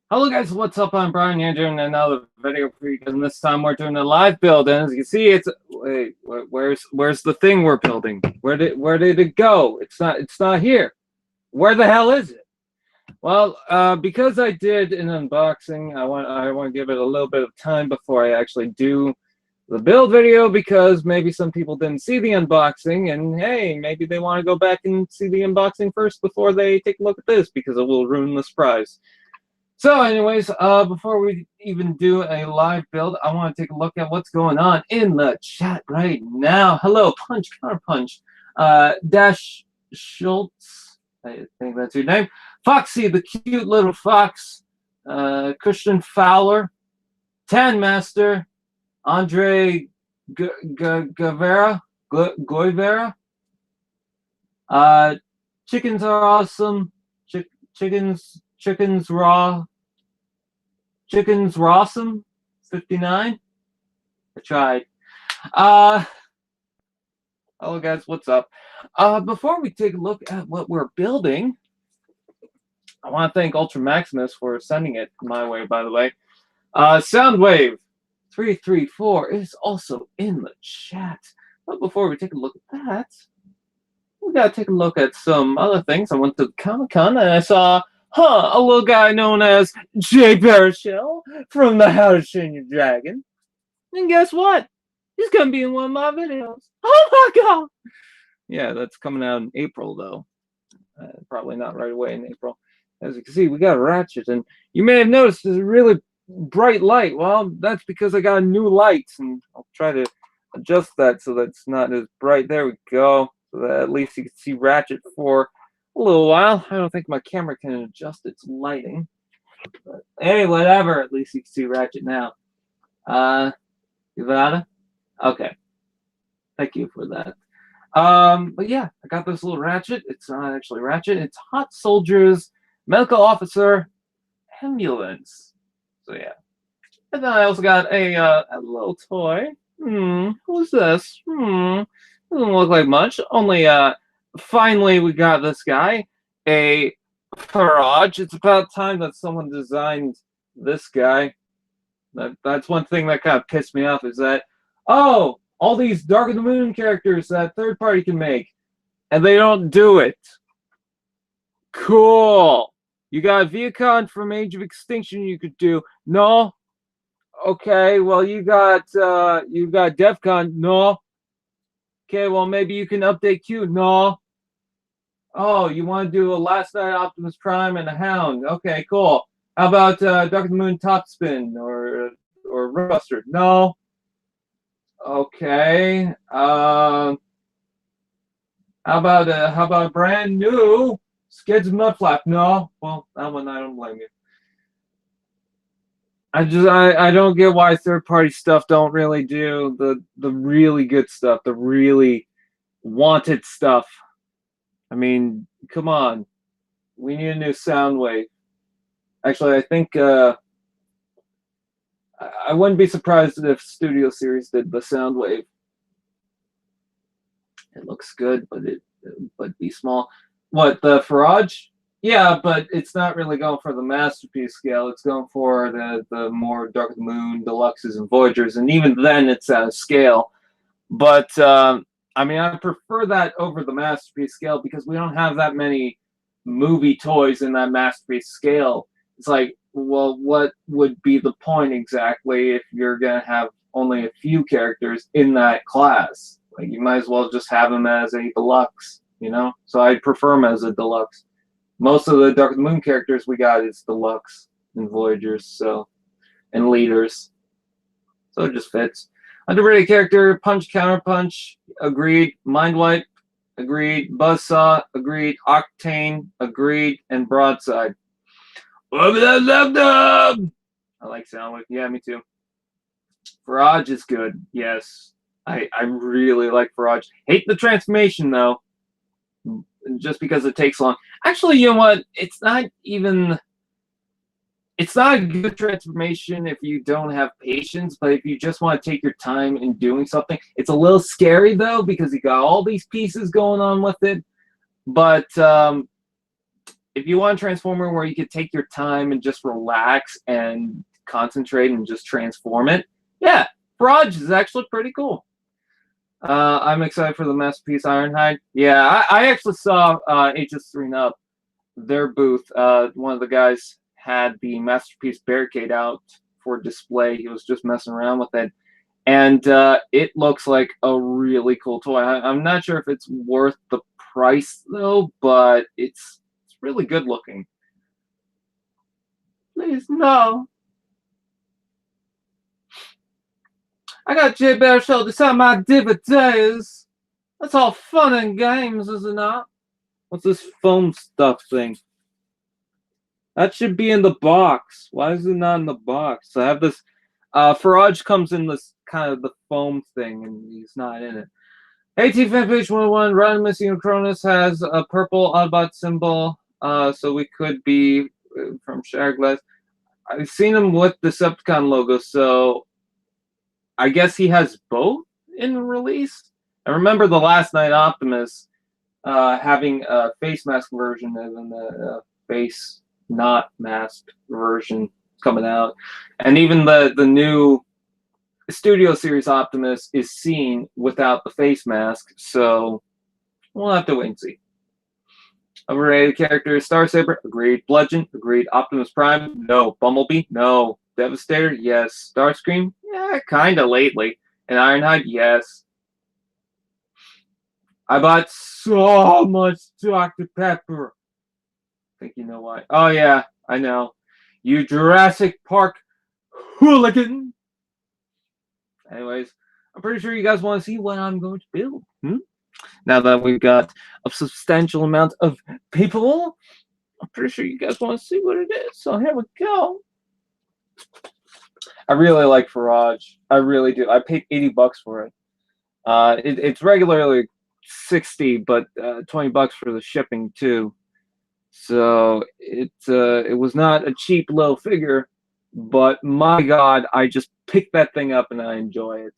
Hello guys, what's up? I'm Brian here doing another video for you guys, and this time we're doing a live build. And as you can see, it's where's the thing we're building? Where did it go? It's not here. Where the hell is it? Well, because I did an unboxing, I want to give it a little bit of time before I actually do the build video, because maybe some people didn't see the unboxing, and hey, maybe they want to go back and see the unboxing first before they take a look at this, because it will ruin the surprise. So anyways, before we even do a live build, I want to take a look at what's going on in the chat right now. Hello, Punch, Counterpunch, Dash Schultz, I think that's your name. Foxy, the cute little fox, Christian Fowler, Tan Master, Andre Guevara, Chickens are awesome, Chickens Rawsome 59. I tried. Hello guys, what's up? Before we take a look at what we're building, I want to thank UltraMaximus for sending it my way, by the way. Soundwave 334 is also in the chat. But before we take a look at that, we gotta take a look at some other things. I went to Comic-Con and I saw a little guy known as Jay Baruchel from the How to Train Your Dragon. And guess what? He's gonna be in one of my videos. Oh my god! Yeah, that's coming out in April, though. Probably not right away in April. As you can see, we got a ratchet, and you may have noticed there's a really bright light. Well, that's because I got new lights, and I'll try to adjust that so that's not as bright. There we go. So that at least you can see Ratchet for a little while. I don't think my camera can adjust its lighting, but hey, whatever. At least you can see Ratchet now. Ivana? Okay. Thank you for that. But yeah, I got this little Ratchet. It's not actually Ratchet. It's Hot Soldiers Medical Officer Ambulance. So yeah. And then I also got a little toy. Who's this? Doesn't look like much. Only finally we got this guy, a Farage. It's about time that someone designed this guy. That's one thing that kind of pissed me off, is that, oh, all these Dark of the Moon characters that third party can make, and they don't do it. Cool. You got Viacon from Age of Extinction you could do. No. Okay, well you got DEFCON. No. Okay, well maybe you can update Q. No. Oh, you want to do a Last Night Optimus Prime and a Hound. Okay, cool. How about Dark of the Moon Topspin or Buster? No. Okay. How about brand new Skids Mudflap? No. Well, that one I don't blame you. I don't get why third party stuff don't really do the really good stuff, the really wanted stuff. I mean, come on. We need a new Soundwave. Actually, I think I wouldn't be surprised if Studio Series did the Soundwave. It looks good, but it would be small. What, the Farage? Yeah, but it's not really going for the masterpiece scale. It's going for the more Dark of the Moon, Deluxes, and Voyagers, and even then it's out of scale. But I mean, I prefer that over the masterpiece scale because we don't have that many movie toys in that masterpiece scale. It's like, well, what would be the point exactly if you're gonna have only a few characters in that class? Like, you might as well just have them as a deluxe, you know? So I prefer them as a deluxe. Most of the Dark of the Moon characters we got is deluxe and Voyagers, so, and leaders. So it just fits. Underrated character, Punch, Counterpunch, agreed. Mindwipe, agreed. Buzzsaw, agreed. Octane, agreed. And Broadside. I like Soundwave. Yeah, me too. Farage is good. Yes. I really like Farage. Hate the transformation, though. Just because it takes long. Actually, you know what? It's not a good transformation if you don't have patience, but if you just want to take your time in doing something. It's a little scary, though, because you got all these pieces going on with it. But if you want a Transformer where you could take your time and just relax and concentrate and just transform it, yeah, Barrage is actually pretty cool. I'm excited for the Masterpiece Ironhide. Yeah, I actually saw HS3 Up, their booth. One of the guys had the Masterpiece Barricade out for display. He was just messing around with it. And it looks like a really cool toy. I'm not sure if it's worth the price, though, but it's really good looking. Please, no. I got J Bear Show to sell my DVDs. That's all fun and games, is it not? What's this foam stuff thing? That should be in the box. Why is it not in the box? I have this. Faraj comes in this kind of the foam thing, and he's not in it. AT fanpage 101. Rodimus Unicronus has a purple Autobot symbol, so we could be from Shatterglass. I've seen him with the Decepticon logo, so I guess he has both in release. I remember the Last Night Optimus having a face mask version and then the face not masked version coming out, and even the new Studio Series Optimus is seen without the face mask, so we'll have to wait and see. Overrated characters: Star Saber, agreed. Bludgeon, agreed. Optimus Prime, no. Bumblebee, no. Devastator, yes. Starscream, yeah, kinda lately. And Ironhide, yes. I bought so much Dr. Pepper. I think you know why. Oh yeah, I know. You Jurassic Park hooligan. Anyways, I'm pretty sure you guys want to see what I'm going to build. Now that we've got a substantial amount of people, I'm pretty sure you guys want to see what it is. So here we go. I really like Faraj. I really do. I paid $80 for it. It's regularly $60, but $20 for the shipping too. So it was not a cheap low figure, but my God, I just picked that thing up and I enjoy it.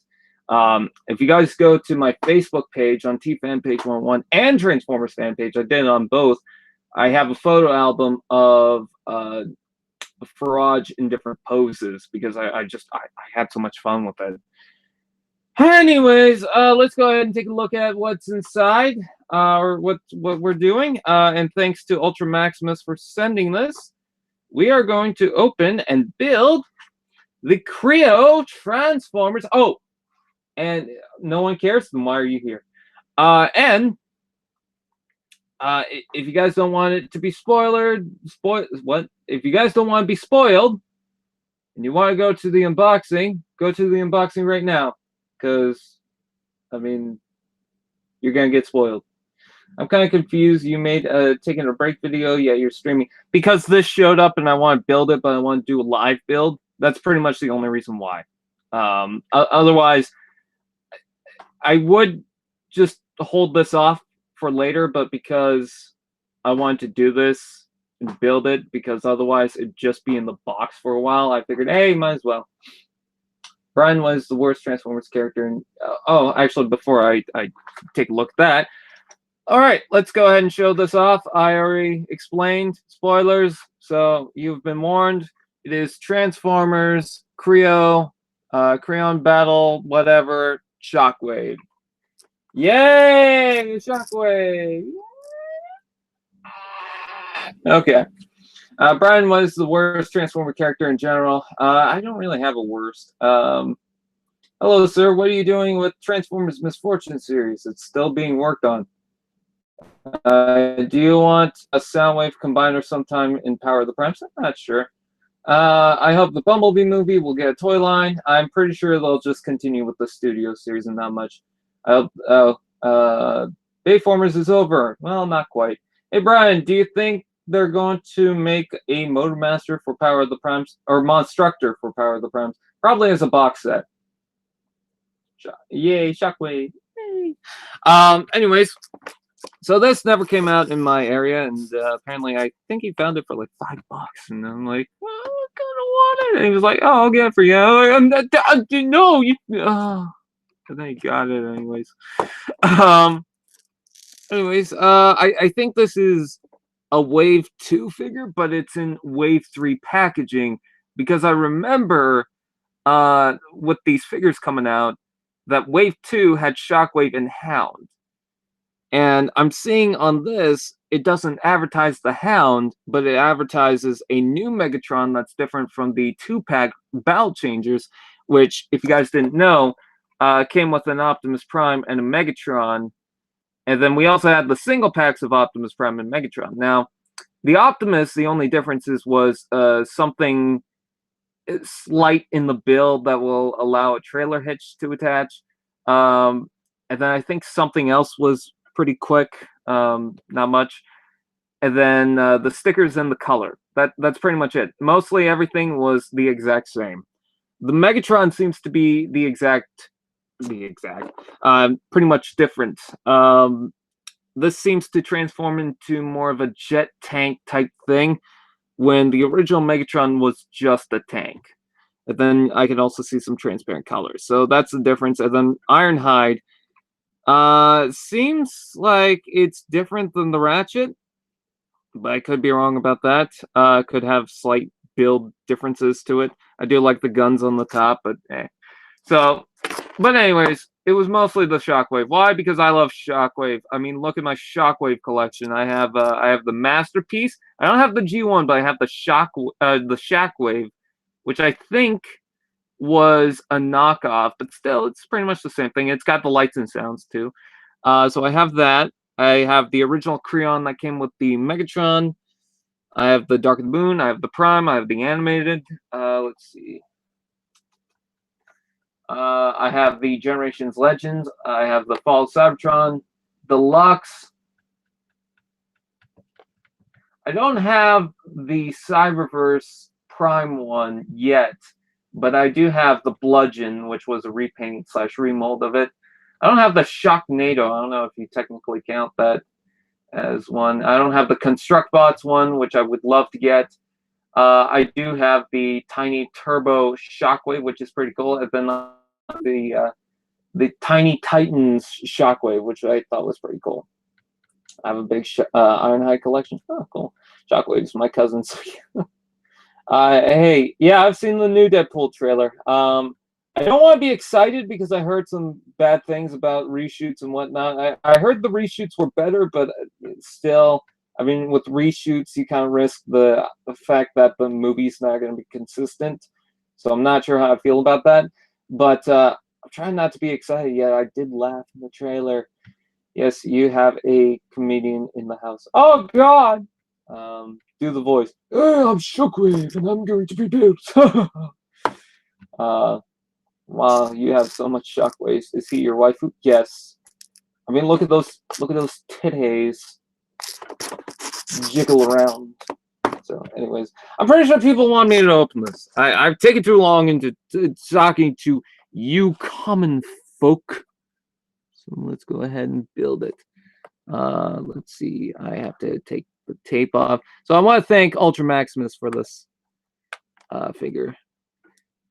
If you guys go to my Facebook page on TFanpage 101 and Transformers fan page, I did it on both. I have a photo album of Faraj in different poses because I had so much fun with it. Anyways, let's go ahead and take a look at what's inside, or what we're doing. And thanks to UltraMaximus for sending this. We are going to open and build the KreO Transformers. Oh, and no one cares, then why are you here? If you guys don't want it to be if you guys don't want to be spoiled, and you want to go to the unboxing, go to the unboxing right now. Because, I mean, you're going to get spoiled. I'm kind of confused. You made taking a break video. Yeah, you're streaming. Because this showed up and I want to build it, but I want to do a live build. That's pretty much the only reason why. Otherwise, I would just hold this off for later, but because I wanted to do this and build it, because otherwise it'd just be in the box for a while, I figured, hey, might as well. Brian was the worst Transformers character. And oh, actually, before I take a look at that, all right, let's go ahead and show this off. I already explained spoilers, so you've been warned. It is Transformers, KreO, Crayon Battle, whatever, Shockwave. Yay, Shockwave! Okay. Brian was the worst Transformer character in general. I don't really have a worst. Hello, sir. What are you doing with Transformers Misfortune series? It's still being worked on. Do you want a Soundwave combiner sometime in Power of the Primes? I'm not sure. I hope the Bumblebee movie will get a toy line. I'm pretty sure they'll just continue with the studio series and not much. Bayformers is over. Well, not quite. Hey, Brian, do you think they're going to make a Motormaster for Power of the Primes, or Monstructor for Power of the Primes? Probably as a box set. Yay, Shockwave. Yay. Anyways, so this never came out in my area, and apparently I think he found it for like $5, and I'm like, well, I kind of want it. And he was like, oh, I'll get it for you. I'm like, no, you. And then he got it anyways. I think this is a Wave 2 figure, but it's in Wave 3 packaging, because I remember with these figures coming out that Wave 2 had Shockwave and Hound. And I'm seeing on this, it doesn't advertise the Hound, but it advertises a new Megatron that's different from the 2-pack Battle Changers, which, if you guys didn't know, came with an Optimus Prime and a Megatron. And then we also had the single packs of Optimus Prime and Megatron. Now, the Optimus, the only differences was something slight in the build that will allow a trailer hitch to attach. And then I think something else was pretty quick, not much. And then the stickers and the color. That's pretty much it. Mostly everything was the exact same. The Megatron seems to be pretty much different. This seems to transform into more of a jet tank type thing, when the original Megatron was just a tank. And then I can also see some transparent colors. So that's the difference. And then Ironhide seems like it's different than the Ratchet, but I could be wrong about that. Could have slight build differences to it. I do like the guns on the top, but eh. So, but anyways, it was mostly the Shockwave. Why? Because I love Shockwave. I mean, look at my Shockwave collection. I have the Masterpiece. I don't have the G1, but I have the Shockwave, which I think was a knockoff, but still, it's pretty much the same thing. It's got the lights and sounds too. So I have that. I have the original KreO that came with the Megatron. I have the Dark of the Moon. I have the Prime. I have the animated. Let's see. I have the Generations Legends. I have the Fall of Cybertron Deluxe. I don't have the Cyberverse Prime one yet, but I do have the Bludgeon, which was a repaint / remold of it. I don't have the Shocknado. I don't know if you technically count that as one. I don't have the Constructbots one, which I would love to get. I do have the Tiny Turbo Shockwave, which is pretty cool. And then the Tiny Titans Shockwave, which I thought was pretty cool. I have a big Ironhide collection. Oh, cool. Shockwave's my cousin. So hey, yeah, I've seen the new Deadpool trailer. I don't want to be excited because I heard some bad things about reshoots and whatnot. I heard the reshoots were better, but still, I mean, with reshoots, you kind of risk the fact that the movie's not going to be consistent. So I'm not sure how I feel about that. But I'm trying not to be excited yet. I did laugh in the trailer. Yes, you have a comedian in the house. Oh, God! Do the voice. Oh, I'm Shockwave, and I'm going to be built. Wow, you have so much Shockwaves. Is he your waifu? Yes. I mean, look at those titties jiggle around. So, anyways, I'm pretty sure people want me to open this. I've taken too long into talking to you common folk. So let's go ahead and build it. Let's see. I have to take the tape off. So I want to thank UltraMaximus for this figure.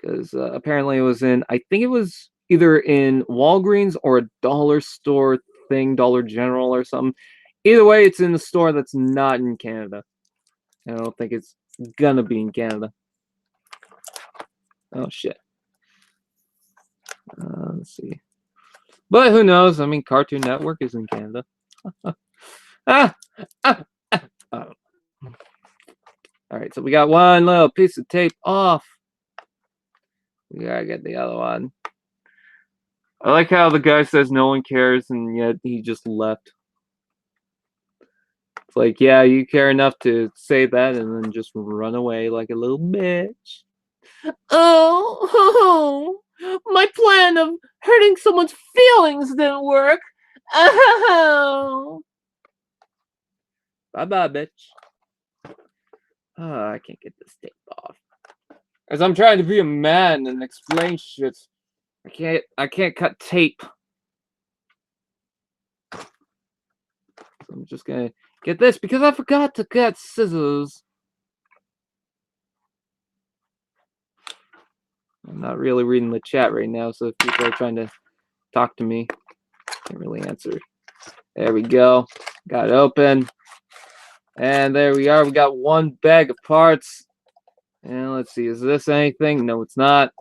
Because apparently it was in, I think it was either in Walgreens or a dollar store thing, Dollar General or something. Either way, it's in a store that's not in Canada. I don't think it's gonna be in Canada. Oh, shit. Let's see. But who knows? I mean, Cartoon Network is in Canada. Oh. Alright, so we got one little piece of tape off. We gotta get the other one. I like how the guy says no one cares, and yet he just left. It's like, yeah, you care enough to say that and then just run away like a little bitch. Oh, my plan of hurting someone's feelings didn't work. Oh. Bye-bye, bitch. Oh, I can't get this tape off. As I'm trying to be a man and explain shit, I can't cut tape. So I'm just gonna get this because I forgot to cut scissors. I'm not really reading the chat right now, so if people are trying to talk to me, I can't really answer. There we go. Got it open. And there we are. We got one bag of parts. And let's see, is this anything? No, it's not.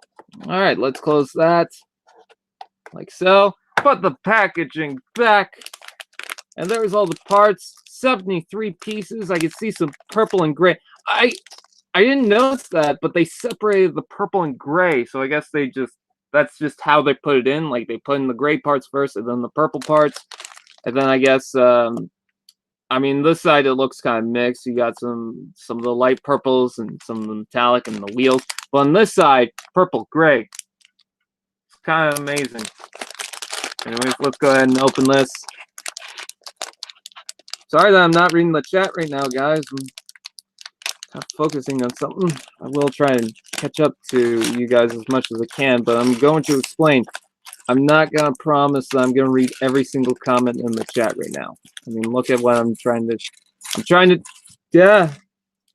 All right, let's close that. Like so. Put the packaging back. And there's all the parts. 73 pieces. I can see some purple and gray. I didn't notice that, but they separated the purple and gray. So I guess that's just how they put it in. Like they put in the gray parts first and then the purple parts. And then I guess I mean, this side it looks kind of mixed. You got some of the light purples and some of the metallic and the wheels. But on this side, purple, gray. It's kind of amazing. Anyways, let's go ahead and open this. Sorry that I'm not reading the chat right now, guys. I'm focusing on something. I will try and catch up to you guys as much as I can, but I'm going to explain. I'm not going to promise that I'm going to read every single comment in the chat right now. I mean, look at what I'm trying to, yeah.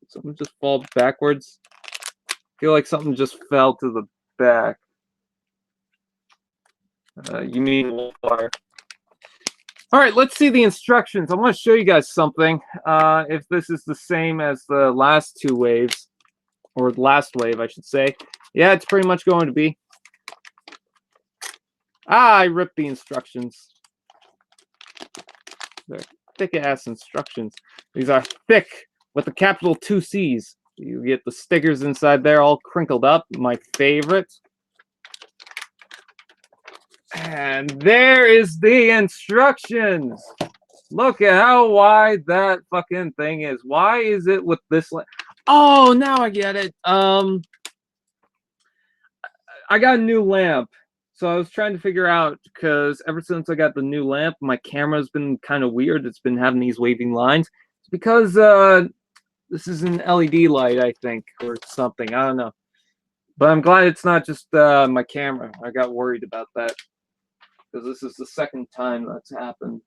Something just fall backwards. I feel like something just fell to the back. You mean water. All right, let's see the instructions. I want to show you guys something. If this is the same as the last two waves, or the last wave, I should say. Yeah, it's pretty much going to be. I ripped the instructions. They're thick-ass instructions. These are thick with the capital 2 C's. You get the stickers inside there all crinkled up. My favorite. And there is the instructions. Look at how wide that fucking thing is. Why is it with this? Oh, now I get it. I got a new lamp. So I was trying to figure out, because ever since I got the new lamp, my camera's been kind of weird. It's been having these waving lines. It's because this is an LED light, I think, or something. I don't know. But I'm glad it's not just my camera. I got worried about that, because this is the second time that's happened.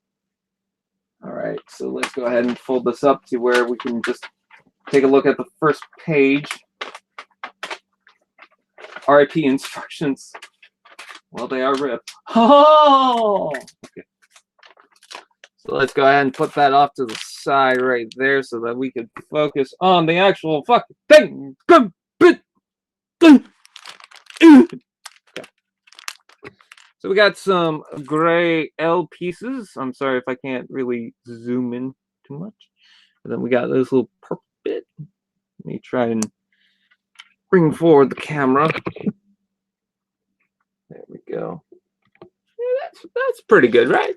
All right, so let's go ahead and fold this up to where we can just take a look at the first page. RIP instructions. Well, they are ripped. Oh! Okay. So let's go ahead and put that off to the side right there so that we can focus on the actual fucking thing. Okay. So we got some gray L pieces. I'm sorry if I can't really zoom in too much. And then we got this little purple bit. Let me try and bring forward the camera. There we go. Yeah, that's pretty good, right?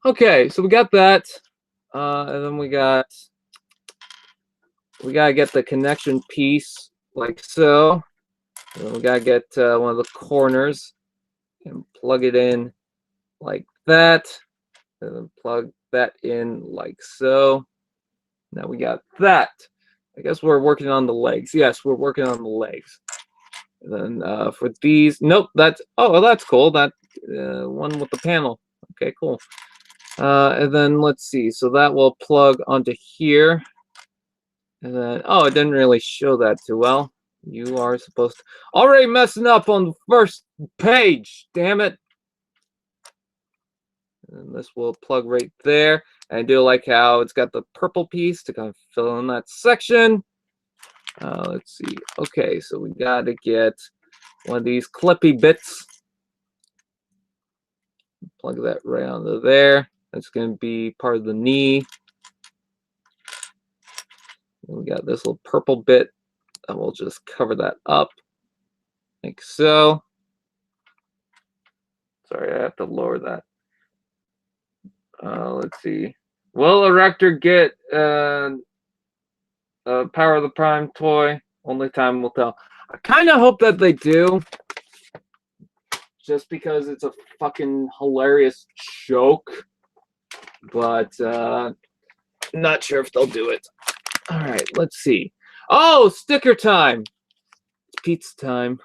Okay, so we got that. And then we gotta get the connection piece like so. And then we gotta get one of the corners and plug it in like that. And then plug that in like so. Now we got that. I guess we're working on the legs. Yes, we're working on the legs. And then for these, nope, that's, oh, that's cool. That one with the panel. Okay, cool. And then let's see. So that will plug onto here. And then, oh, it didn't really show that too well. You are supposed to, already messing up on the first page. Damn it. And this will plug right there. And I do like how it's got the purple piece to kind of fill in that section. Let's see. Okay, so we got to get one of these clippy bits. Plug that right onto there. That's going to be part of the knee. And we got this little purple bit, and we'll just cover that up like so. Sorry, I have to lower that. Let's see. Will Erector get Power of the Prime toy? Only time will tell. I kind of hope that they do, just because it's a fucking hilarious joke. But not sure if they'll do it. All right, let's see. Oh, sticker time! It's pizza time.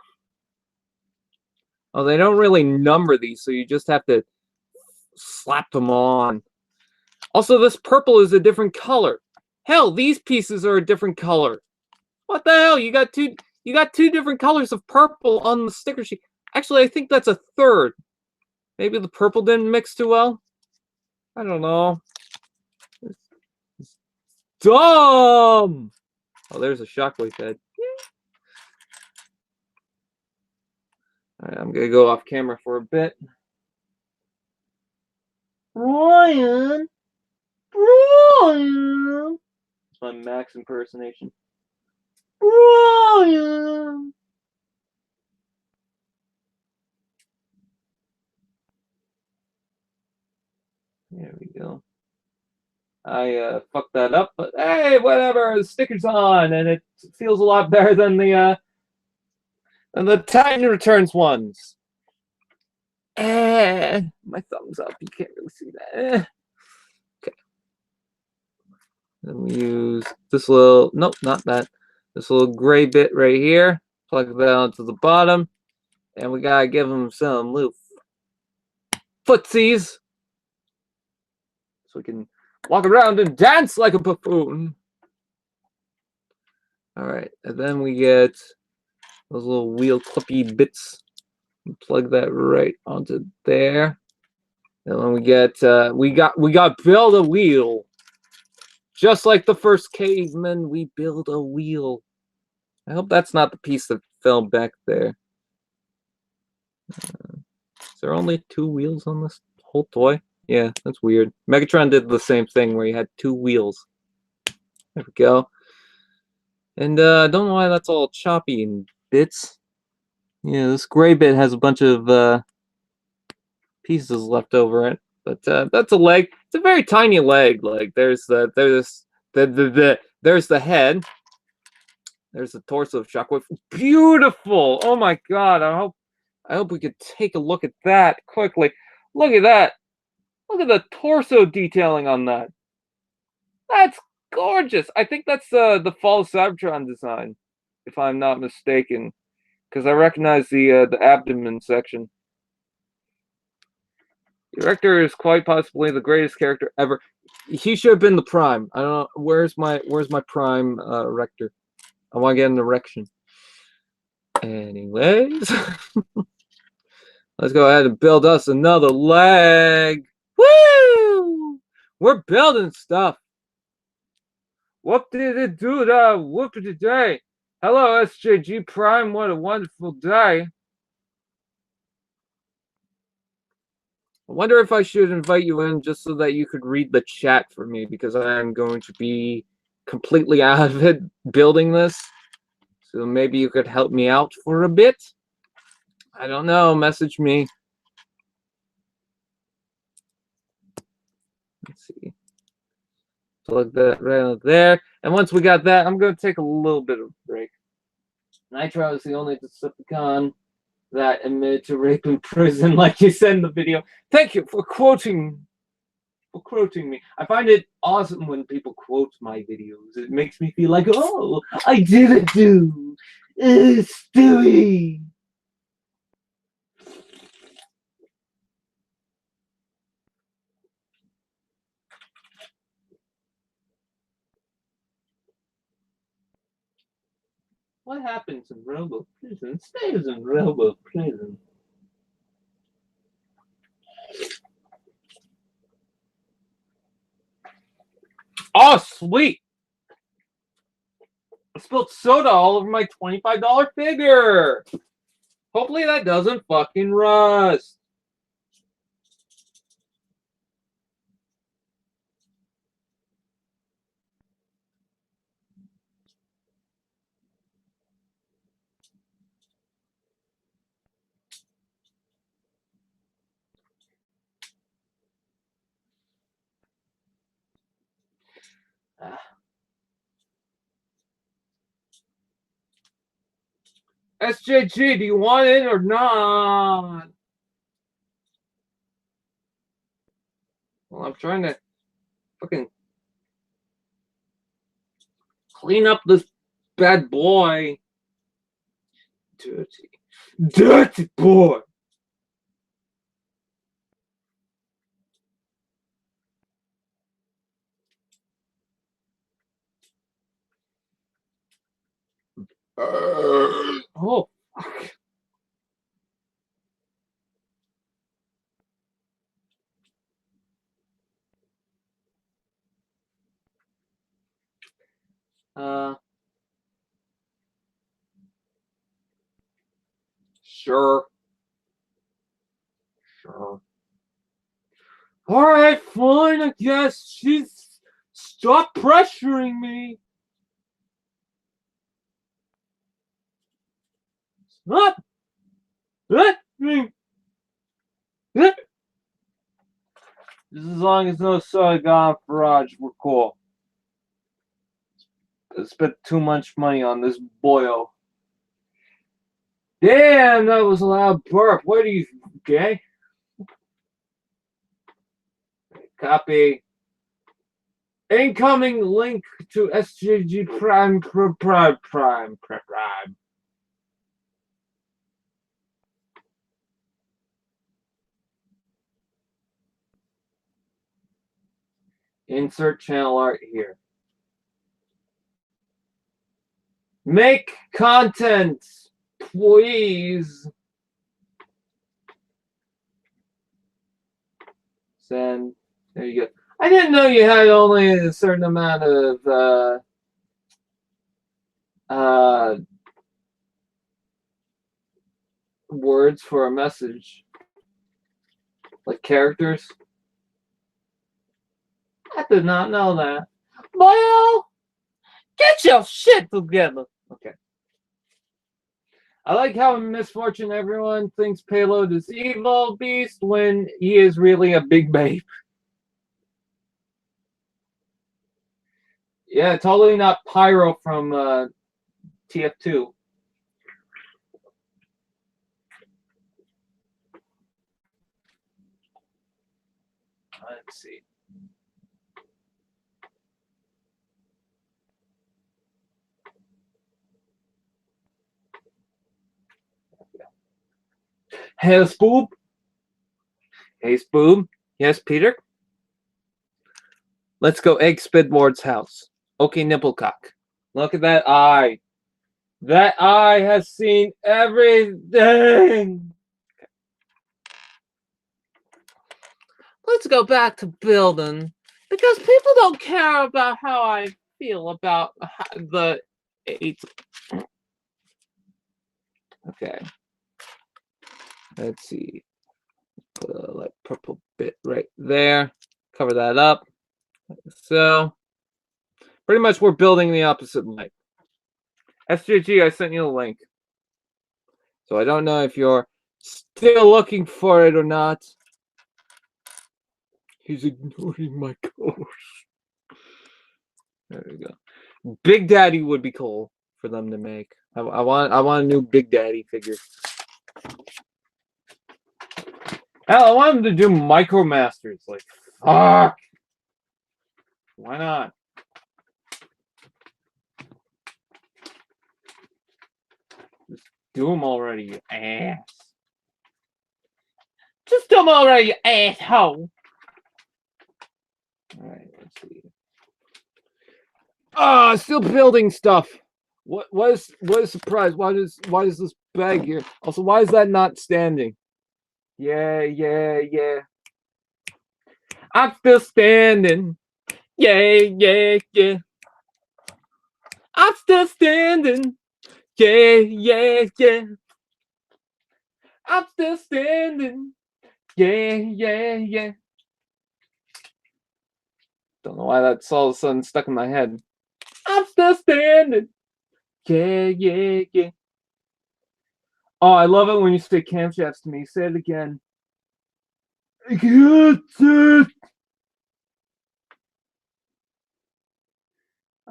Oh, they don't really number these, so you just have to slap them on. Also, this purple is a different color. Hell, these pieces are a different color. What the hell? You got two different colors of purple on the sticker sheet. Actually, I think that's a third. Maybe the purple didn't mix too well. I don't know. dumb. Oh, there's a Shockwave head. All right, I'm gonna go off camera for a bit. Brian. It's my Max impersonation. Brian. There we go. I fucked that up, but hey, whatever. The sticker's on, and it feels a lot better than the Titan Returns ones. My thumbs up. You can't really see that. Okay. Then we use this little. Nope, not that. This little gray bit right here. Plug that onto the bottom, and we gotta give them some little footsies, so we can walk around and dance like a buffoon. All right, and then we get those little wheel clippy bits. And plug that right onto there. And then we get we got build a wheel. Just like the first caveman, we build a wheel. I hope that's not the piece that fell back there. Is there only 2 wheels on this whole toy? Yeah, that's weird. Megatron did the same thing where he had 2 wheels. There we go. And I don't know why that's all choppy in bits. Yeah, this gray bit has a bunch of pieces left over it. But that's a leg. It's a very tiny leg. Like there's the head. There's the torso of Shockwave. Beautiful. Oh my god. I hope we could take a look at that quickly. Look at that. Look at the torso detailing on that. That's gorgeous. I think that's the Fall of Cybertron design, if I'm not mistaken, because I recognize the abdomen section. The Erector is quite possibly the greatest character ever. He should have been the Prime. I don't know. Where's my Prime Erector? I want to get an erection. Anyways, let's go ahead and build us another leg. Woo! We're building stuff. What did it do to whoop today? Hello, SJG Prime. What a wonderful day. I wonder if I should invite you in just so that you could read the chat for me, because I am going to be completely out of it building this. So maybe you could help me out for a bit. I don't know. Message me. Let's see. Plug that right out there. And once we got that, I'm going to take a little bit of a break. Nitro is the only Decepticon that admitted to rape in prison, like you said in the video. Thank you for quoting me. I find it awesome when people quote my videos. It makes me feel like, oh, I did it, dude. Stewie. What happens in Robo Prison stays in Robo Prison. Oh, sweet! I spilled soda all over my $25 figure. Hopefully that doesn't fucking rust. SJG, do you want it or not? Well, I'm trying to fucking clean up this bad boy. Dirty. Dirty boy. Oh, fuck. Sure. Sure. Alright, fine, I guess. Stop pressuring me. Stop. Just as long as no Saigon Garage, we're cool. I spent too much money on this boil. Damn, that was a loud burp. What are you, gay? Copy. Incoming link to SGG Prime. Insert channel art here. Make content, please. Send. There you go. I didn't know you had only a certain amount of words for a message. Like characters. I did not know that. Well, get your shit together. Okay. I like how in Misfortune everyone thinks Payload is evil beast when he is really a big babe. Yeah, totally not Pyro from TF2. Let's see. Hey, Spoob. Hey, Spoob. Yes, Peter? Let's go egg Spidward's house. Okay, Nipplecock. Look at that eye. That eye has seen everything. Let's go back to building. Because people don't care about how I feel about the 8. Okay. Let's see. Put a like purple bit right there. Cover that up. So, pretty much we're building the opposite light. SJG, I sent you a link. So I don't know if you're still looking for it or not. He's ignoring my course. There we go. Big Daddy would be cool for them to make. I want a new Big Daddy figure. Hell, I want them to do Micromasters. Like, fuck. Why not? Just do them already, you ass. Just do them already, you asshole. Alright, let's see. Still building stuff. What is a surprise? Why is this bag here? Also, why is that not standing? Yeah. I'm still standing. Yeah. I'm still standing. Yeah. I'm still standing. Yeah. Don't know why that's all of a sudden stuck in my head. I'm still standing. Yeah. Oh, I love it when you say camshafts to me. Say it again. I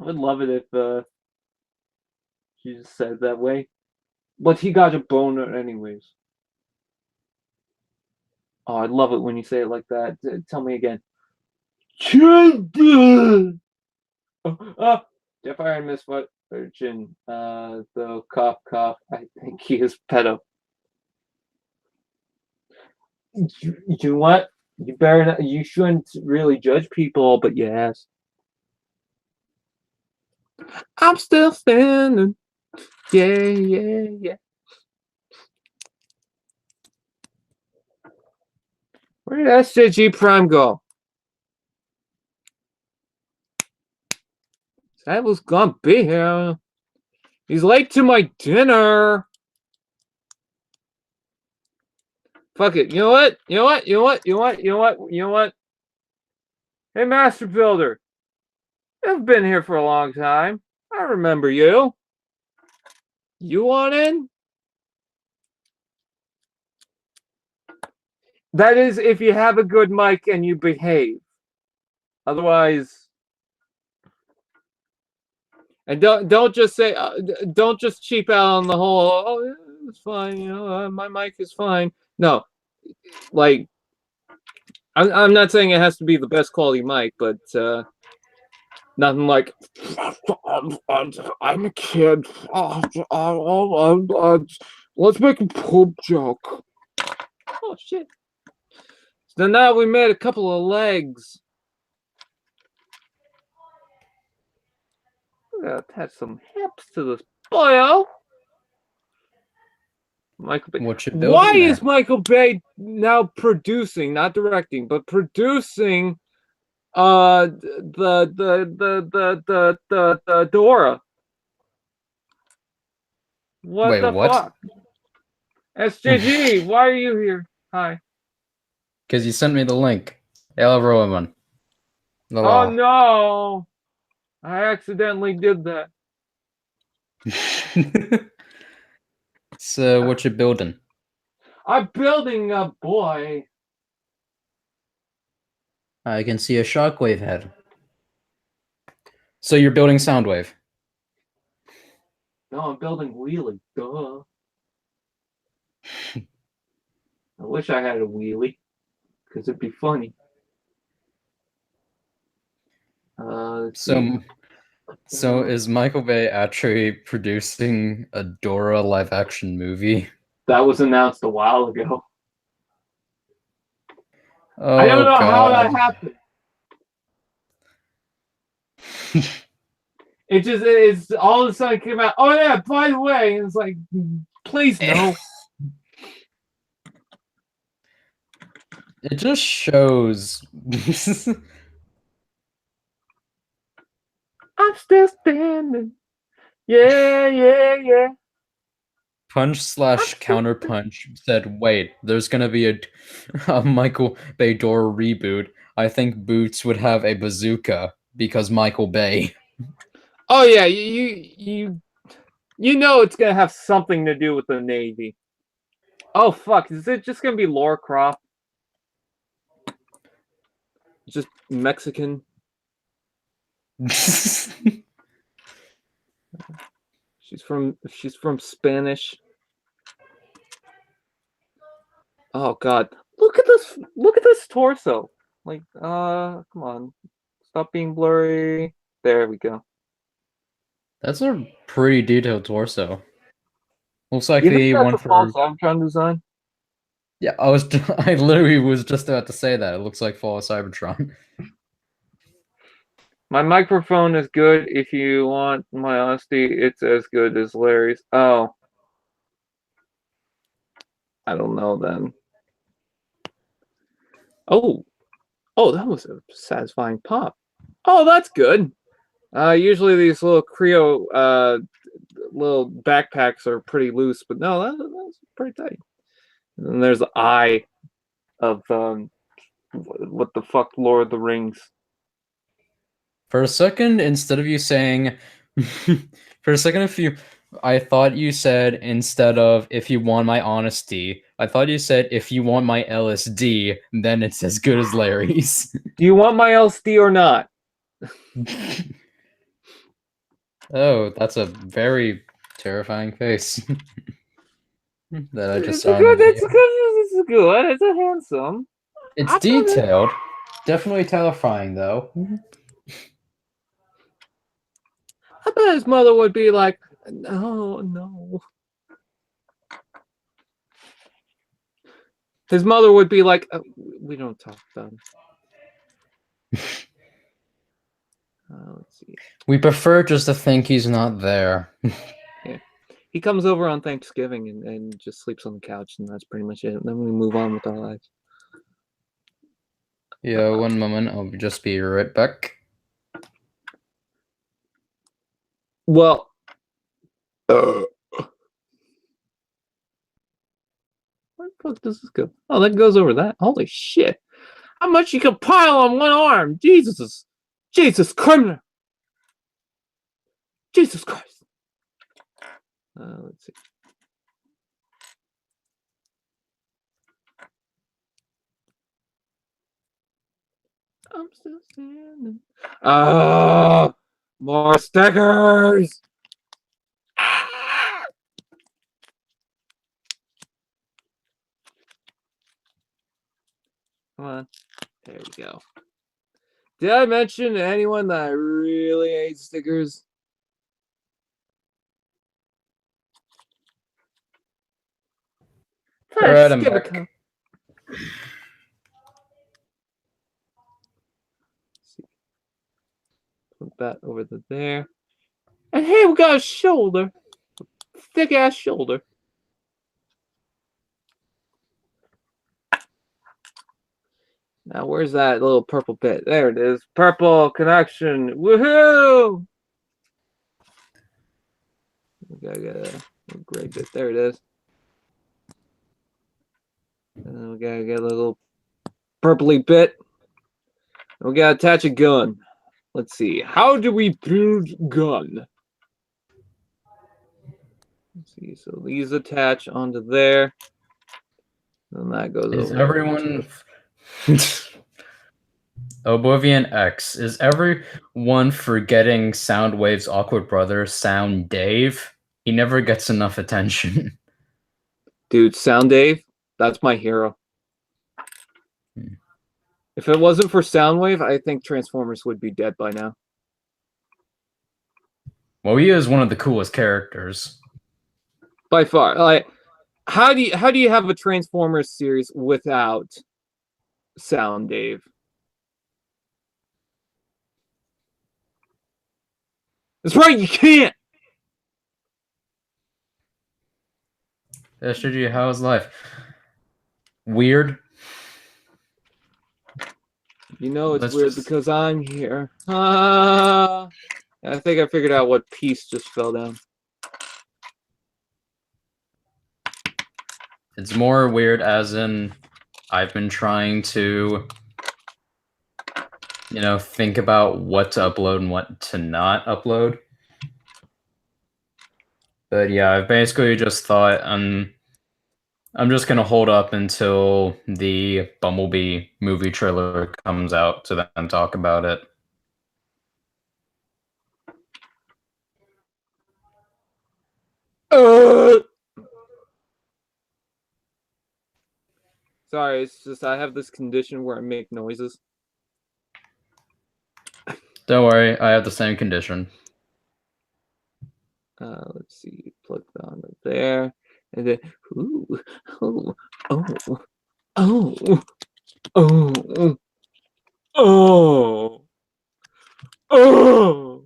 would love it if she just said it that way. But he got a boner anyways. Oh, I love it when you say it like that. Tell me again. Jeff Iron Misfortune. Though cough. I think he is pedo. You what? You better not, you shouldn't really judge people, but yes. I'm still standing. Yeah. Where did SJG Prime go? Said was gonna be here. He's late to my dinner. Fuck it. You know what? You know what? You know what? You know what? You know what? You know what? Hey, Master Builder. You've been here for a long time. I remember you. You want in? That is if you have a good mic and you behave. Otherwise, and don't just say don't just cheap out on the whole. Oh, yeah, it's fine. You know, my mic is fine. No, like I'm not saying it has to be the best quality mic, but nothing like I'm a kid. Let's make a poop joke. Oh shit! So now we made a couple of legs. We're gonna attach some hips to this boyo. Michael Bay. What you Why building is Michael Bay now producing, not directing, but producing the Dora? What Wait, the what? fuck? SJG, why are you here? Hi. Because you sent me the link. Hello, everyone. Oh no! I accidentally did that. So, what you building? I'm building a boy. I can see a shockwave head. So you're building Soundwave. No, I'm building wheelie. Duh. I wish I had a wheelie, because it'd be funny. So is Michael Bay actually producing a Dora live-action movie? That was announced a while ago. Oh, I don't know how God. that happened. It's all of a sudden came out. Oh yeah, by the way, it's like, please no. It just shows. I'm still standing. Yeah, yeah, yeah. Punch/Counterpunch said, wait, there's gonna be a Michael Bay Dora reboot. I think Boots would have a bazooka because Michael Bay. Oh yeah, you know it's gonna have something to do with the Navy. Oh fuck, is it just gonna be Laura Croft? Just Mexican? She's from Spanish. Oh god. Look at this torso. Like, come on. Stop being blurry. There we go. That's a pretty detailed torso. Looks like You think the that's one a false for... Cybertron design? Yeah, I literally was just about to say that. It looks like Fall of Cybertron. My microphone is good. If you want my honesty, it's as good as Larry's. Oh. I don't know then. Oh. Oh, that was a satisfying pop. Oh, that's good. Usually these little KreO little backpacks are pretty loose, but no, that's pretty tight. And there's the eye of what the fuck, Lord of the Rings. For a second, instead of you saying... For a second, I thought you said, instead of, if you want my honesty, I thought you said, if you want my LSD, then it's as good as Larry's. Do you want my LSD or not? Oh, that's a very terrifying face that I just It's saw a in the good. video. It's good. It's a handsome. It's detailed. Definitely terrifying, though. I bet his mother would be like, no, no. His mother would be like, we don't talk about it. Let's see. We prefer just to think he's not there. Yeah. He comes over on Thanksgiving and just sleeps on the couch, and that's pretty much it. And then we move on with our lives. Yeah, one moment. I'll just be right back. Well, where the fuck does this go? Oh, that goes over that. Holy shit! How much you can pile on one arm? Jesus criminal! Jesus Christ! Let's see. I'm still standing. More stickers. Come on. There we go. Did I mention to anyone that I really hate stickers? Alright, I'm Skip a back. couple. Put that over there. And hey, we got a shoulder. Thick ass shoulder. Now, where's that little purple bit? There it is. Purple connection. Woohoo! We gotta get a gray bit. There it is. And then we gotta get a little purpley bit. And we gotta attach a gun. Let's see. How do we build gun? Let's see. So these attach onto there. And that goes Is over everyone... Oblivion X. Is everyone forgetting Soundwave's awkward brother, Sound Dave? He never gets enough attention. Dude, Sound Dave, that's my hero. If it wasn't for Soundwave, I think Transformers would be dead by now. Well, he is one of the coolest characters. By far. Like, how do you have a Transformers series without Sound Dave? That's right, you can't. SJG, how is life? Weird. You know it's weird because I'm here. I think I figured out what piece just fell down. It's more weird as in I've been trying to, you know, think about what to upload and what to not upload. But yeah, I've basically just thought I'm just gonna hold up until the Bumblebee movie trailer comes out to then talk about it. Sorry, it's just I have this condition where I make noises. Don't worry, I have the same condition. Let's see, plug that onto there, and then ooh, oh, oh, oh, oh, oh, oh.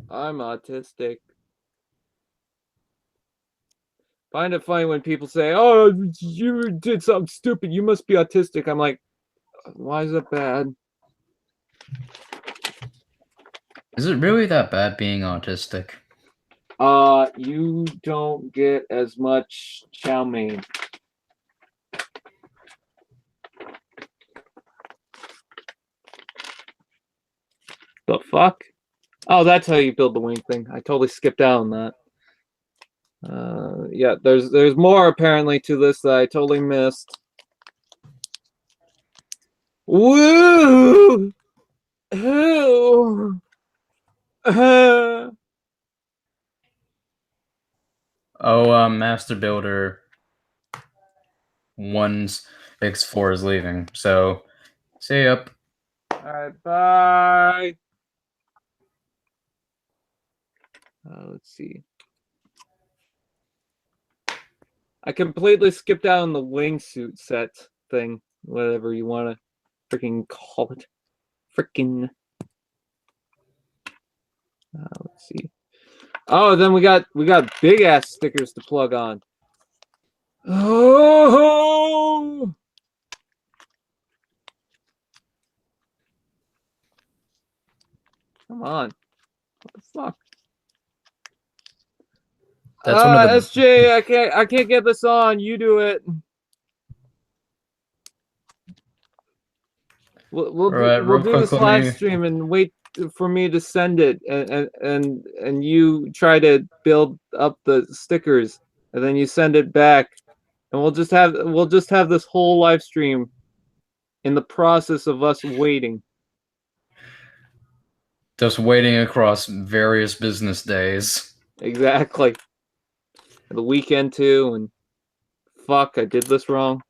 I'm autistic. Find it funny when people say, "Oh, you did something stupid. You must be autistic." I'm like, why is that bad? Is it really that bad being autistic? You don't get as much chow mein. The fuck? Oh, that's how you build the wing thing. I totally skipped out on that. Yeah, there's more apparently to this that I totally missed. Woo! Oh, Master Builder 164 is leaving, so see ya. Alright, bye. Let's see. I completely skipped out on the wingsuit set thing, whatever you want to freaking call it. Freaking. Let's see. Oh, then we got big ass stickers to plug on. Oh! Come on. What the fuck? That's one of the SJ, I can't get this on. You do it. We'll real do quick, this let live me. stream and wait for me to send it, and you try to build up the stickers, and then you send it back, and we'll just have this whole live stream in the process of us waiting. Just waiting across various business days. Exactly. The weekend too, and fuck, I did this wrong.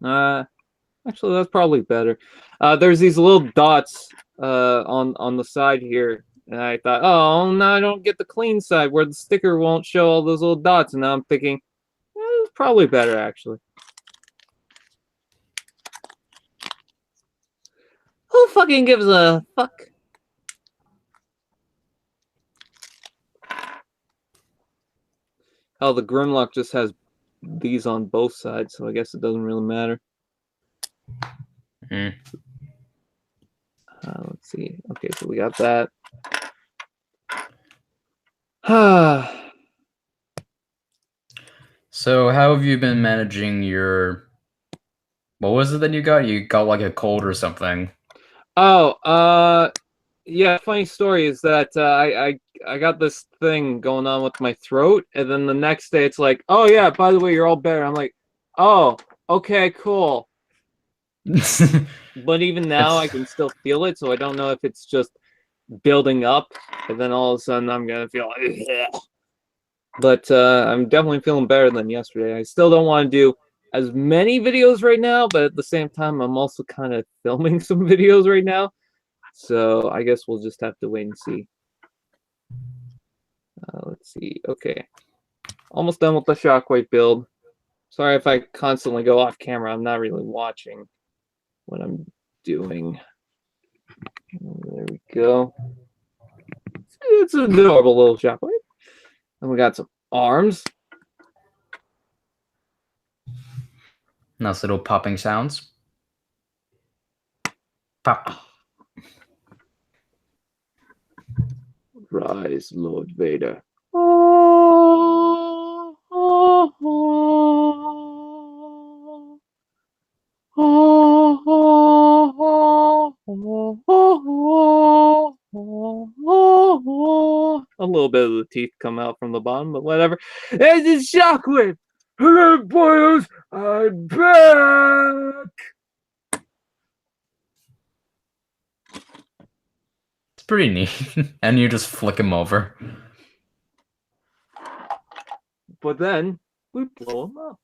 Actually, that's probably better. There's these little dots on the side here, and I thought, oh no, I don't get the clean side where the sticker won't show all those little dots, and now I'm thinking, it's probably better actually. Who fucking gives a fuck? Oh, the Grimlock just has these on both sides, so I guess it doesn't really matter. Mm. Let's see. Okay, so we got that. So how have you been managing your... What was it that you got? You got like a cold or something. Oh, yeah, funny story is that I got this thing going on with my throat, and then the next day it's like, oh yeah, by the way, you're all better. I'm like, oh, okay, cool. But even now I can still feel it, so I don't know if it's just building up, and then all of a sudden I'm gonna feel like, ugh. But I'm definitely feeling better than yesterday. I still don't want to do as many videos right now, but at the same time I'm also kind of filming some videos right now. So I guess we'll just have to wait and see. Let's see. Okay. Almost done with the Shockwave build. Sorry if I constantly go off camera. I'm not really watching what I'm doing. There we go. It's an adorable little Shockwave. And we got some arms. Nice little popping sounds. Pop. Rise, Lord Vader. A little bit of the teeth come out from the bottom, but whatever. It's a Shockwave! Hello, boys! I'm back! It's pretty neat. And you just flick him over. But then, we blow him up.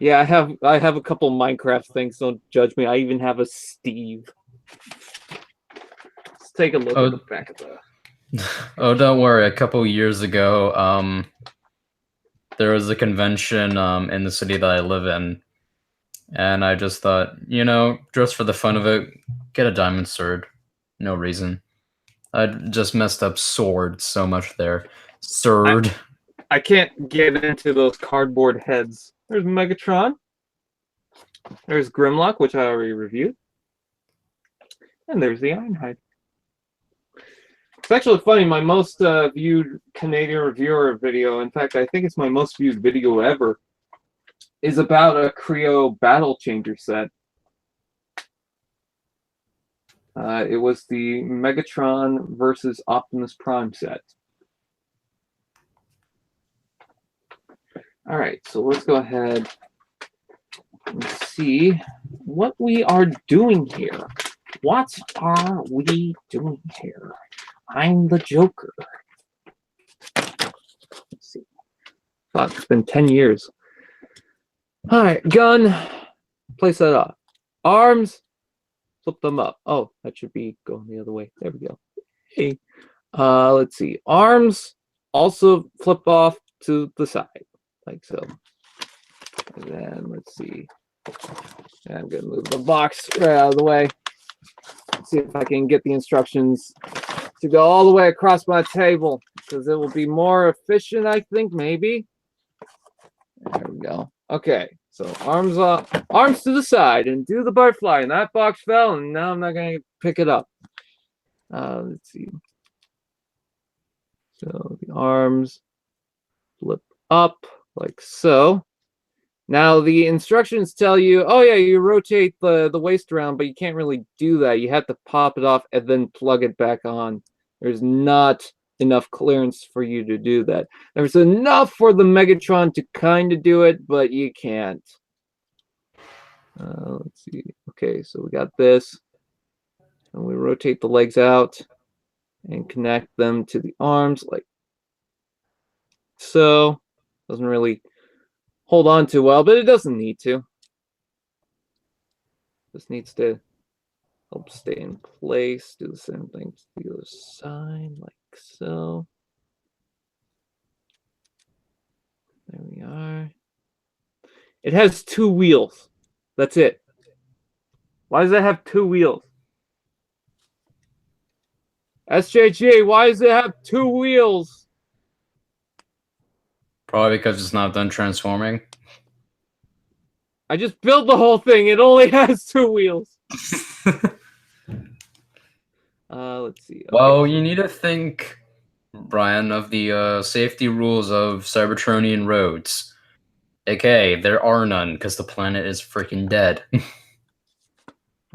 Yeah, I have a couple Minecraft things. Don't judge me. I even have a Steve. Let's take a look at the back of the. Oh, don't worry. A couple years ago, there was a convention in the city that I live in, and I just thought, you know, just for the fun of it, get a diamond sword. No reason. I just messed up sword so much there. Sword. I can't get into those cardboard heads. There's Megatron. There's Grimlock, which I already reviewed. And there's the Ironhide. It's actually funny, my most viewed Canadian reviewer video, in fact, I think it's my most viewed video ever, is about a KreO Battle Changer set. It was the Megatron versus Optimus Prime set. All right, so let's go ahead and see what we are doing here. What are we doing here? I'm the Joker. Let's see. Fuck, it's been 10 years. All right, gun. Place that up. Arms. Flip them up. Oh, that should be going the other way. There we go. Hey. Let's see. Arms also flip off to the side. Like so. And then let's see. I'm gonna move the box right out of the way. Let's see if I can get the instructions to go all the way across my table, because it will be more efficient, I think, maybe. There we go. Okay, So arms up, arms to the side, and do the butterfly. And that box fell, and now I'm not gonna pick it up. Let's see. So the arms flip up like so. Now the instructions tell you, oh yeah, you rotate the waist around, but you can't really do that. You have to pop it off and then plug it back on. There's not enough clearance for you to do that. There's enough for the Megatron to kind of do it, but you can't. Let's see. Okay, so we got this. And we rotate the legs out and connect them to the arms like so. Doesn't really hold on too well, but it doesn't need to. This needs to help stay in place. Do the same thing to the other side, like so. There we are. It has 2 wheels. That's it. Why does it have 2 wheels? SJG, why does it have 2 wheels? Probably because it's not done transforming. I just built the whole thing. It only has 2 wheels. Let's see. Okay. Well, you need to think, Brian, of the safety rules of Cybertronian roads. Okay, there are none because the planet is freaking dead.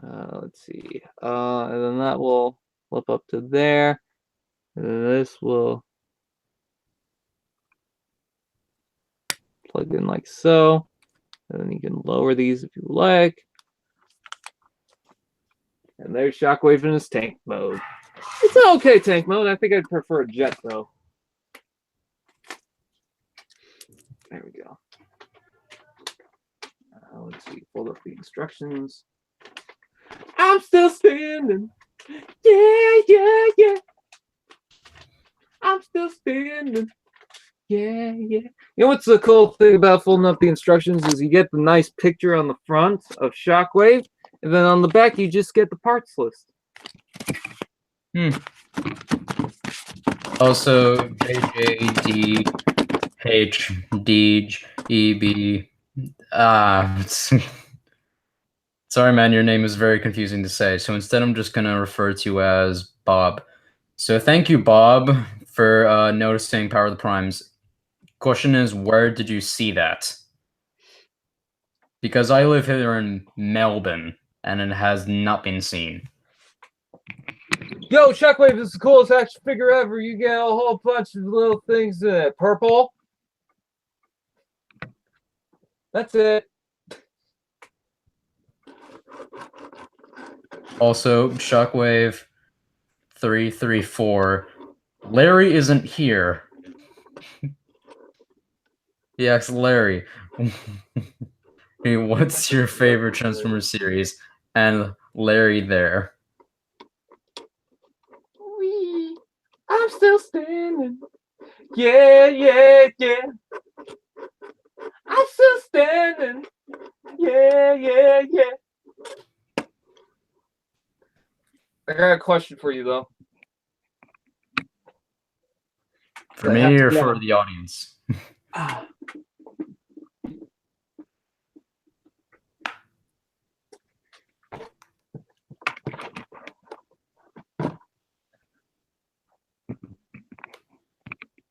Let's see. And then that will flip up to there. And then this will plug in like so. And then you can lower these if you like. And there's Shockwave in his tank mode. It's an okay tank mode. I think I'd prefer a jet though. There we go. Let's see. Fold up the instructions. I'm still standing. Yeah, yeah, yeah. I'm still standing. Yeah, yeah. You know what's the cool thing about folding up the instructions is you get the nice picture on the front of Shockwave, and then on the back you just get the parts list. Also, JJD, H, D, EB. Sorry, man, your name is very confusing to say. So instead, I'm just gonna refer to you as Bob. So thank you, Bob, for noticing Power of the Primes. Question is, where did you see that? Because I live here in Melbourne, and it has not been seen. Yo, Shockwave is the coolest action figure ever. You get a whole bunch of little things in it. Purple. That's it. Also, Shockwave 334. Larry isn't here. He asks Larry, hey, what's your favorite Transformer series? And Larry there. Wee. I'm still standing. Yeah, yeah, yeah. I'm still standing. Yeah, yeah, yeah. I got a question for you though. For me or for the audience?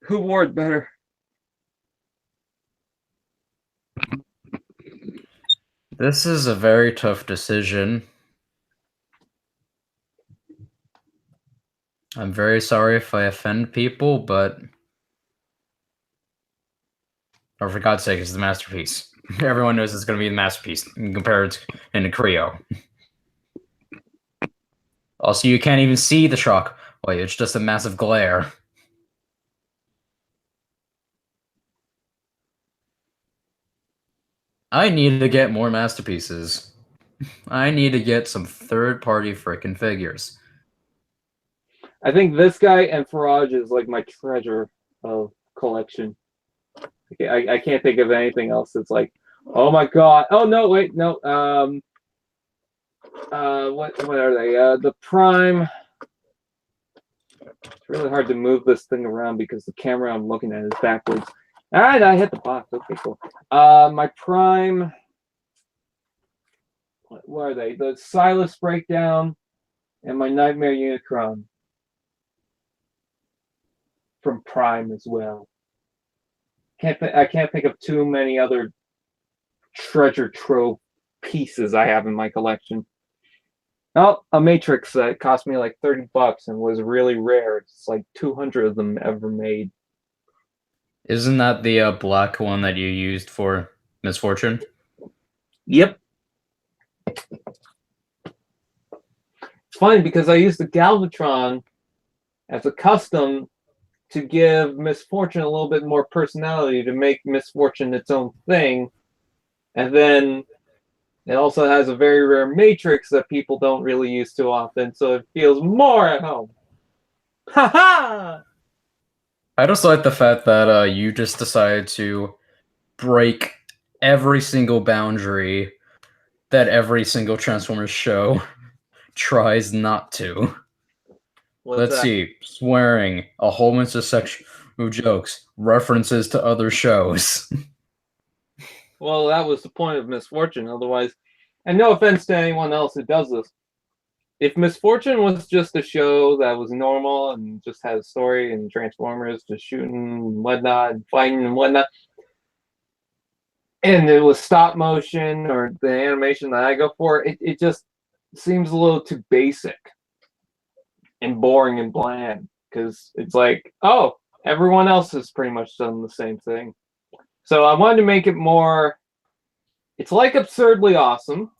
Who wore it better? This is a very tough decision. I'm very sorry if I offend people, but... Or for God's sake, it's the masterpiece. Everyone knows it's going to be the masterpiece compared to KreO. Also, you can't even see the shock. Wait, it's just a massive glare. I need to get more masterpieces. I need to get some third-party frickin' figures. I think this guy and Farage is like my treasure of collection. Okay, I can't think of anything else that's like, oh my god. Oh no, wait, no. What are they? The Prime. It's really hard to move this thing around because the camera I'm looking at is backwards. All right, I hit the box. Okay, cool. My Prime what are they? The Silas Breakdown and my Nightmare Unicron from Prime as well. I can't think of too many other treasure trove pieces I have in my collection. Oh, a Matrix that cost me like $30 and was really rare. It's like 200 of them ever made. Isn't that the black one that you used for Misfortune? Yep. It's funny because I used the Galvatron as a custom to give Misfortune a little bit more personality, to make Misfortune its own thing. And then it also has a very rare Matrix that people don't really use too often, so it feels more at home. Ha ha! I just like the fact that you just decided to break every single boundary that every single Transformers show tries not to. Let's see, swearing, a whole bunch of sexual jokes, references to other shows. Well, that was the point of Misfortune. Otherwise, and no offense to anyone else who does this, if Misfortune was just a show that was normal and just had a story and Transformers just shooting and whatnot and fighting and whatnot, and it was stop motion or the animation that I go for, it just seems a little too basic and boring and bland, because it's like, oh, everyone else has pretty much done the same thing. So I wanted to make it more, it's like Absurdly Awesome,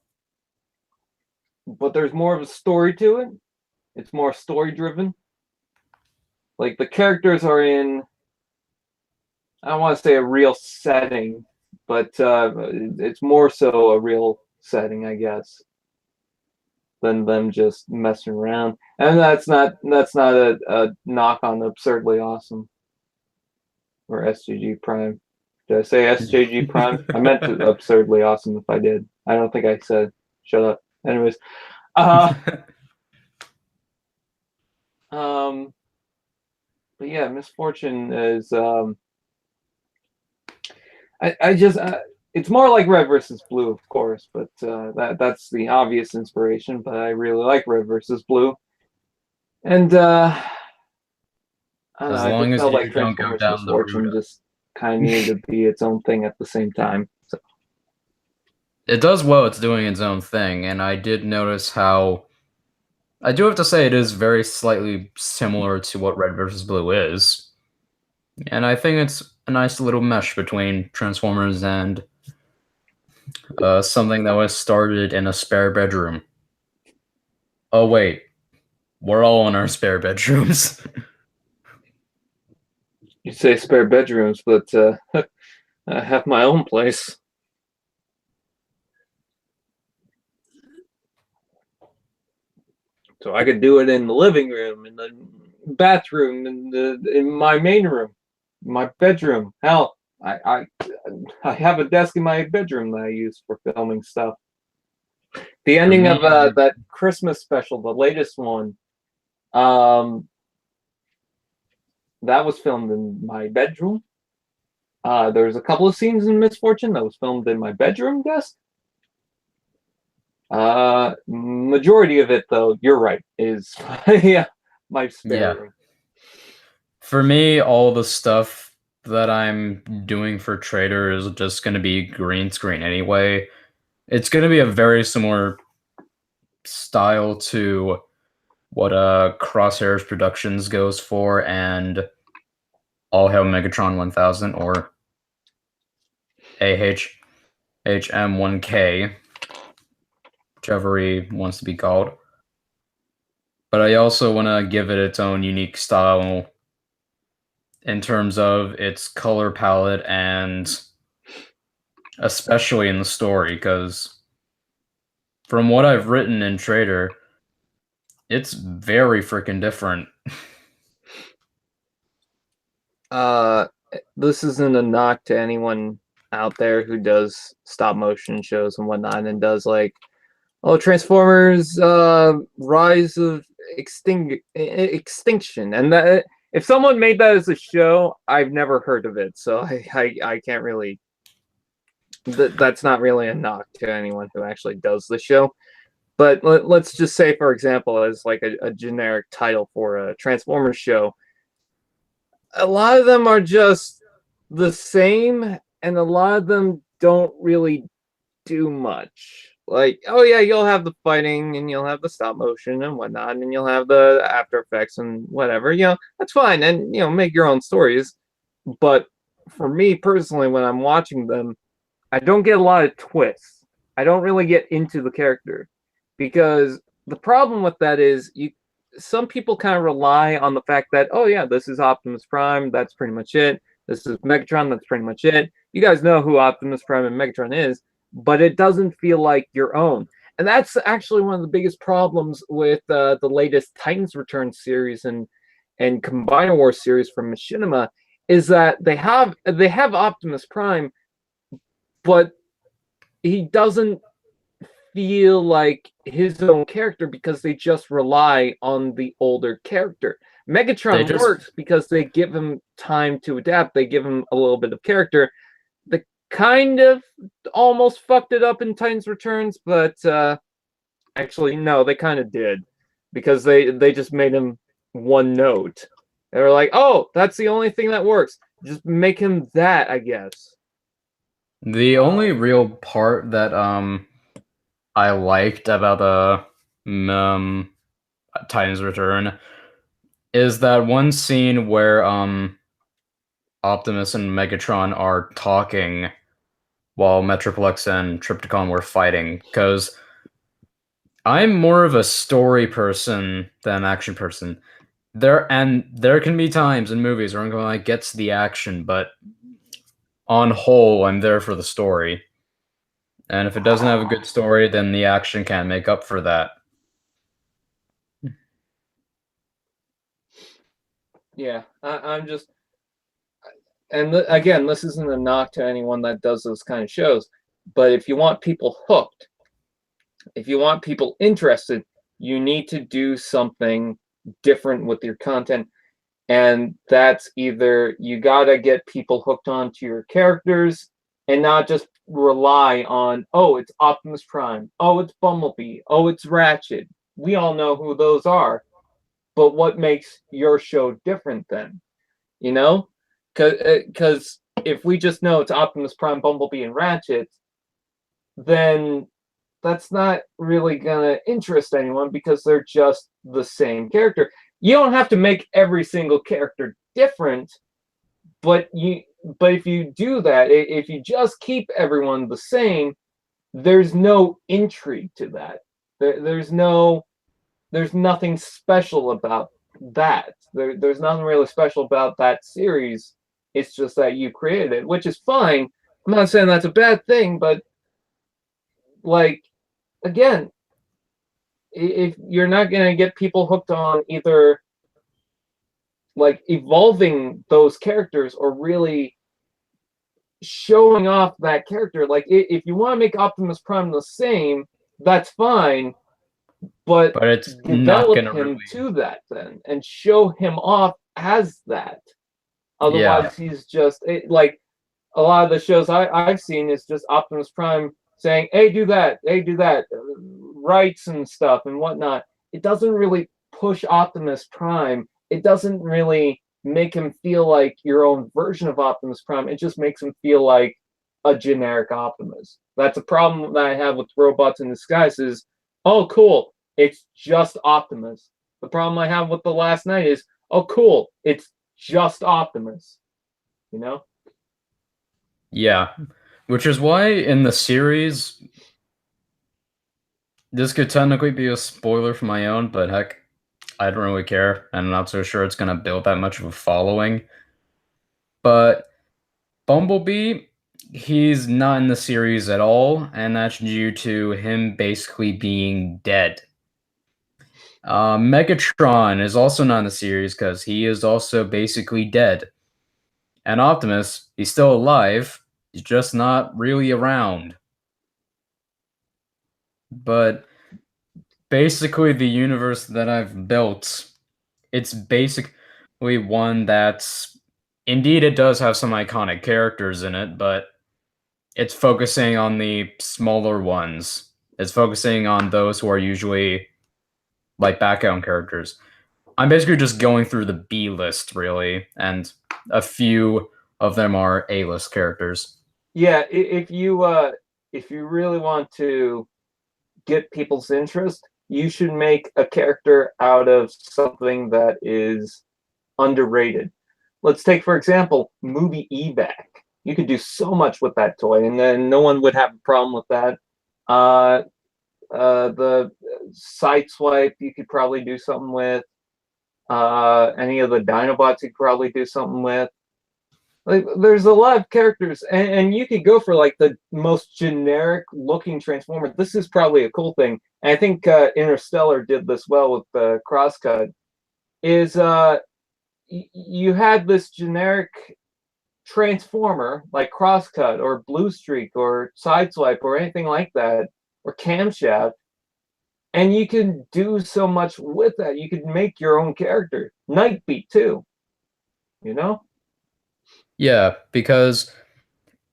but there's more of a story to it. It's more story driven. Like the characters are in, I don't want to say a real setting, but it's more so a real setting, I guess, than them just messing around. And that's not a knock on Absurdly Awesome or SJG Prime. Did I say SJG Prime? I meant to Absurdly Awesome if I did. I don't think I said. Shut up. Anyways. But yeah, Misfortune is I just it's more like Red versus Blue, of course, but that's the obvious inspiration. But I really like Red versus Blue, and I don't know, As I long just as felt you like don't go Transformers down the Misfortune route. just kind of needed to be its own thing at the same time. So. It does well, it's doing its own thing, and I did notice how I do have to say it is very slightly similar to what Red versus Blue is. And I think it's a nice little mesh between Transformers and something that was started in a spare bedroom. Oh wait, we're all in our spare bedrooms. You say spare bedrooms, but I have my own place. So I could do it in the living room, in the bathroom, in my main room, my bedroom. Hell, I have a desk in my bedroom that I use for filming stuff. The ending of that Christmas special, the latest one, that was filmed in my bedroom. There's a couple of scenes in Misfortune that was filmed in my bedroom desk. Majority of it, though, you're right, is yeah, my spare room. For me, all the stuff that I'm doing for Trader is just going to be green screen anyway. It's going to be a very similar style to what Crosshairs Productions goes for and All Hail Megatron 1000 or AHM1K, whichever he wants to be called. But I also want to give it its own unique style in terms of its color palette and especially in the story, because from what I've written in Trader, it's very freaking different. This isn't a knock to anyone out there who does stop motion shows and whatnot and does like, oh, Transformers Rise of Extinction, and that if someone made that as a show, I've never heard of it, so I can't really that's not really a knock to anyone who actually does the show. But let's just say, for example, as like a generic title for a Transformers show, a lot of them are just the same, and a lot of them don't really do much. Like, oh yeah, you'll have the fighting and you'll have the stop motion and whatnot, and you'll have the after effects and whatever. That's fine, and make your own stories. But for me personally, when I'm watching them, I don't get a lot of twists. I don't really get into the character because the problem with that is some people kind of rely on the fact that, oh yeah, this is Optimus Prime, that's pretty much it. This is Megatron, that's pretty much it. You guys know who Optimus Prime and Megatron is, but it doesn't feel like your own. And that's actually one of the biggest problems with the latest Titans Return series and Combiner Wars series from Machinima is that they have Optimus Prime, but he doesn't feel like his own character because they just rely on the older character. Megatron works because they give him time to adapt. They give him a little bit of character. They kind of almost fucked it up in Titans Returns, but actually, no, they kind of did because they just made him one note. They were like, oh, that's the only thing that works. Just make him that, I guess. The only real part that I liked about the Titans Return is that one scene where Optimus and Megatron are talking while Metroplex and Trypticon were fighting, because I'm more of a story person than action person. There can be times in movies where I'm going like gets the action, but on whole, I'm there for the story. And if it doesn't have a good story, then the action can't make up for that. Yeah, I'm just, and again, this isn't a knock to anyone that does those kind of shows, but if you want people hooked, if you want people interested, you need to do something different with your content. And that's either you gotta get people hooked onto your characters and not just rely on, oh, it's Optimus Prime, oh, it's Bumblebee, oh, it's Ratchet. We all know who those are, but what makes your show different then? You know, because if we just know it's Optimus Prime, Bumblebee, and Ratchet, then that's not really gonna interest anyone because they're just the same character. You don't have to make every single character different, but if you do that, if you just keep everyone the same, there's no intrigue to that. There's nothing special about that. There's nothing really special about that series. It's just that you created it, which is fine. I'm not saying that's a bad thing, but like, again, if you're not going to get people hooked on either like evolving those characters or really showing off that character, like if you want to make Optimus Prime the same, that's fine, but it's not develop gonna him really... to that then and show him off as that. Otherwise, he's just like a lot of the shows I've seen is just Optimus Prime saying, hey, do that, rights and stuff and whatnot. It doesn't really push Optimus Prime. It doesn't really make him feel like your own version of Optimus Prime. It just makes him feel like a generic Optimus. That's a problem that I have with Robots in Disguise is, oh, cool, it's just Optimus. The problem I have with The Last Night is, oh, cool, it's just Optimus. You know? Yeah. Which is why in the series, this could technically be a spoiler for my own, but heck, I don't really care. I'm not so sure it's going to build that much of a following. But Bumblebee, he's not in the series at all, and that's due to him basically being dead. Megatron is also not in the series because he is also basically dead. And Optimus, he's still alive, he's just not really around. But basically the universe that I've built, it's basically one that's... Indeed, it does have some iconic characters in it, but it's focusing on the smaller ones. It's focusing on those who are usually like background characters. I'm basically just going through the B list, really, and a few of them are A list characters. Yeah, if you really want to get people's interest, you should make a character out of something that is underrated. Let's take, for example, movie eBack. You could do so much with that toy, and then no one would have a problem with that. Uh, the side swipe, you could probably do something with. Any of the Dinobots, you could probably do something with. Like, there's a lot of characters, and you could go for like the most generic looking Transformer. This is probably a cool thing, and I think Interstellar did this well with the crosscut. Is you had this generic Transformer like crosscut or blue streak or sideswipe or anything like that, or camshaft, and you can do so much with that. You could make your own character. Nightbeat too, you know? Yeah, because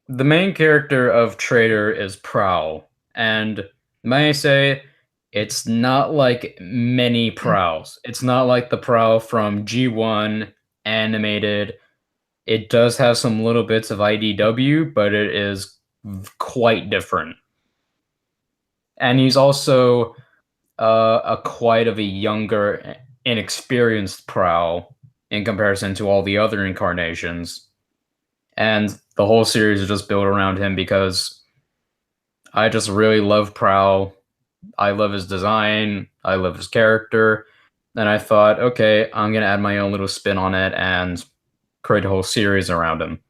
the main character of Trader is Prowl, and may I say, it's not like many Prowls. It's not like the Prowl from G1 animated. It does have some little bits of IDW, but it is quite different. And he's also a quite of a younger, inexperienced Prowl in comparison to all the other incarnations. And the whole series is just built around him because I just really love Prowl. I love his design. I love his character. And I thought, okay, I'm gonna add my own little spin on it and create a whole series around him.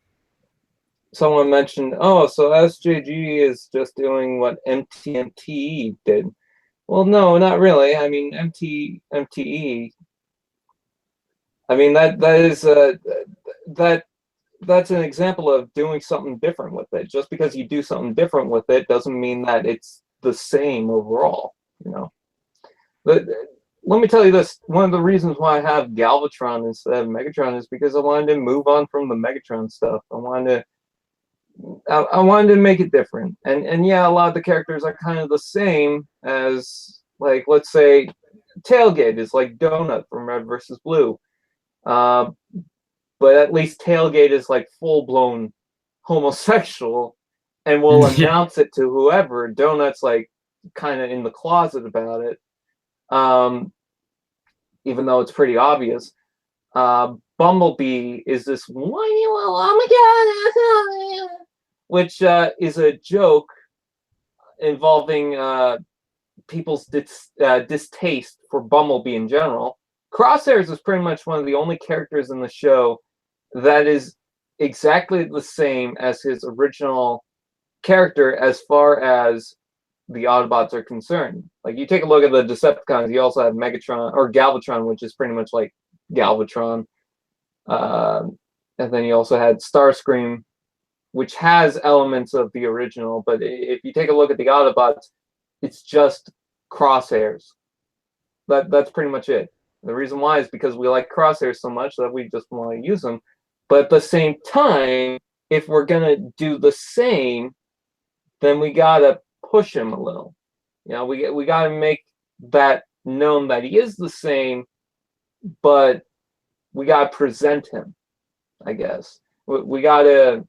Someone mentioned, oh, so SJG is just doing what MTMTE did. Well, no, not really. I mean, MTE. I mean that is that that's an example of doing something different with it. Just because you do something different with it doesn't mean that it's the same overall. You know. But let me tell you this: one of the reasons why I have Galvatron instead of Megatron is because I wanted to move on from the Megatron stuff. I wanted to make it different. And yeah, a lot of the characters are kind of the same as, like, let's say Tailgate is like Donut from Red versus Blue. Uh, but at least Tailgate is like full blown homosexual and will Yeah. announce it to whoever. Donut's like kind of in the closet about it, um, even though it's pretty obvious. Bumblebee is this whiny little, oh my god, which is a joke involving people's distaste for Bumblebee in general. Crosshairs is pretty much one of the only characters in the show that is exactly the same as his original character as far as the Autobots are concerned. Like, you take a look at the Decepticons, you also have Megatron or Galvatron, which is pretty much like Galvatron. And then you also had Starscream, which has elements of the original, but if you take a look at the Autobots, it's just crosshairs. That's pretty much it. The reason why is because we like crosshairs so much that we just want to use them. But at the same time, if we're gonna do the same, then we gotta push him a little. You know, we gotta make that known that he is the same, but we gotta present him, I guess. We gotta,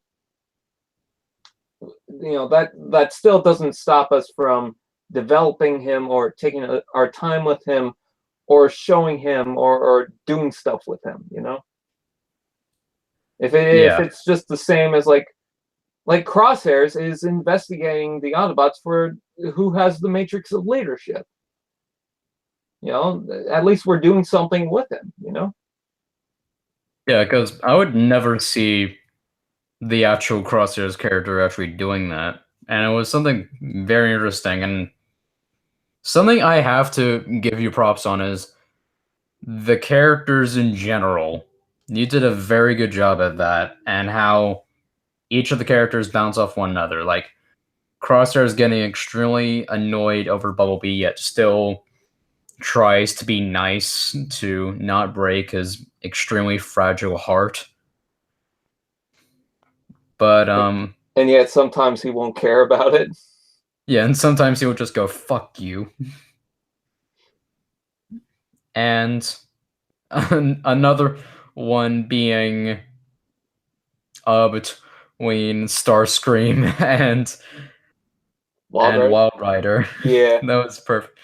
you know, that still doesn't stop us from developing him or taking our time with him or showing him or doing stuff with him, you know. If Yeah. it's just the same as like Crosshairs is investigating the Autobots for who has the matrix of leadership. You know, at least we're doing something with him, you know. Yeah, because I would never see the actual Crosshairs character actually doing that. And it was something very interesting. And something I have to give you props on is the characters in general. You did a very good job at that, and how each of the characters bounce off one another. Like, Crosshair is getting extremely annoyed over Bumblebee, yet still tries to be nice to not break his extremely fragile heart. But and yet sometimes he won't care about it. Yeah, and sometimes he'll just go, fuck you. And another one being between Starscream and Walrider. Wild Rider. Yeah. That was perfect.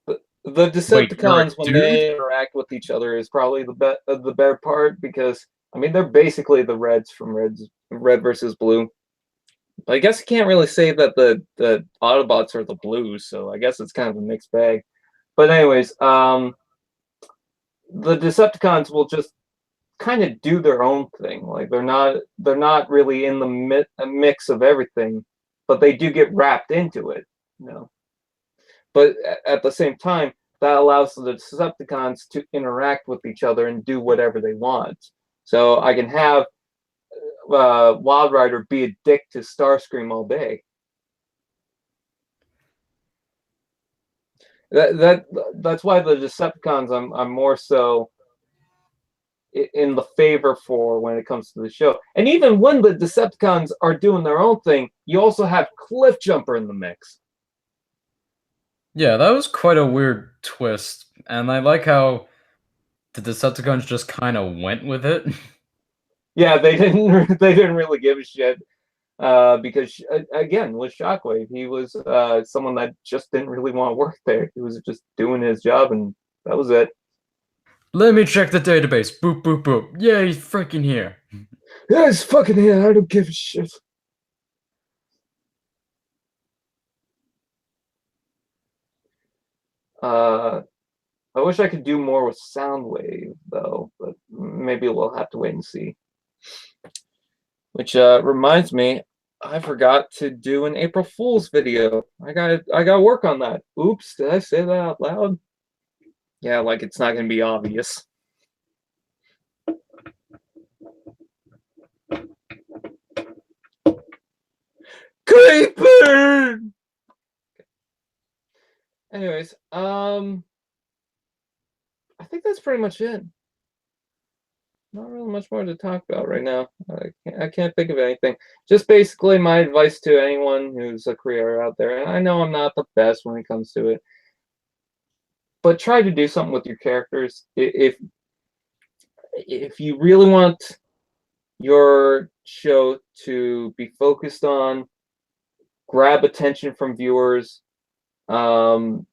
The Wait, you're a Decepticons, when dude? they interact with each other, is probably the better part because I mean they're basically the Reds from Red versus Blue. But I guess you can't really say that the Autobots are the Blues, so I guess it's kind of a mixed bag. But anyways, the Decepticons will just kind of do their own thing. Like they're not really in the mix of everything, but they do get wrapped into it. You know. But at the same time, that allows the Decepticons to interact with each other and do whatever they want. So I can have Wild Rider be a dick to Starscream all day. That's why the Decepticons I'm more so in the favor for when it comes to the show. And even when the Decepticons are doing their own thing, you also have Cliffjumper in the mix. Yeah, that was quite a weird twist, and I like how the Decepticons just kind of went with it. Yeah, they didn't really give a shit. Because again, with Shockwave, he was someone that just didn't really want to work there. He was just doing his job, and that was it. Let me check the database. Boop, boop, boop. Yeah, he's freaking here. Yeah, it's fucking here. I don't give a shit. Uh, I wish I could do more with Soundwave though, but maybe we'll have to wait and see. Which reminds me, I forgot to do an April Fool's video. I gotta work on that. Oops, did I say that out loud? Yeah, like it's not gonna be obvious. Creeper! Anyways, I think that's pretty much it. Not really much more to talk about right now. I can't think of anything. Just basically my advice to anyone who's a creator out there. And I know I'm not the best when it comes to it, but try to do something with your characters. If you really want your show to be focused on, grab attention from viewers, and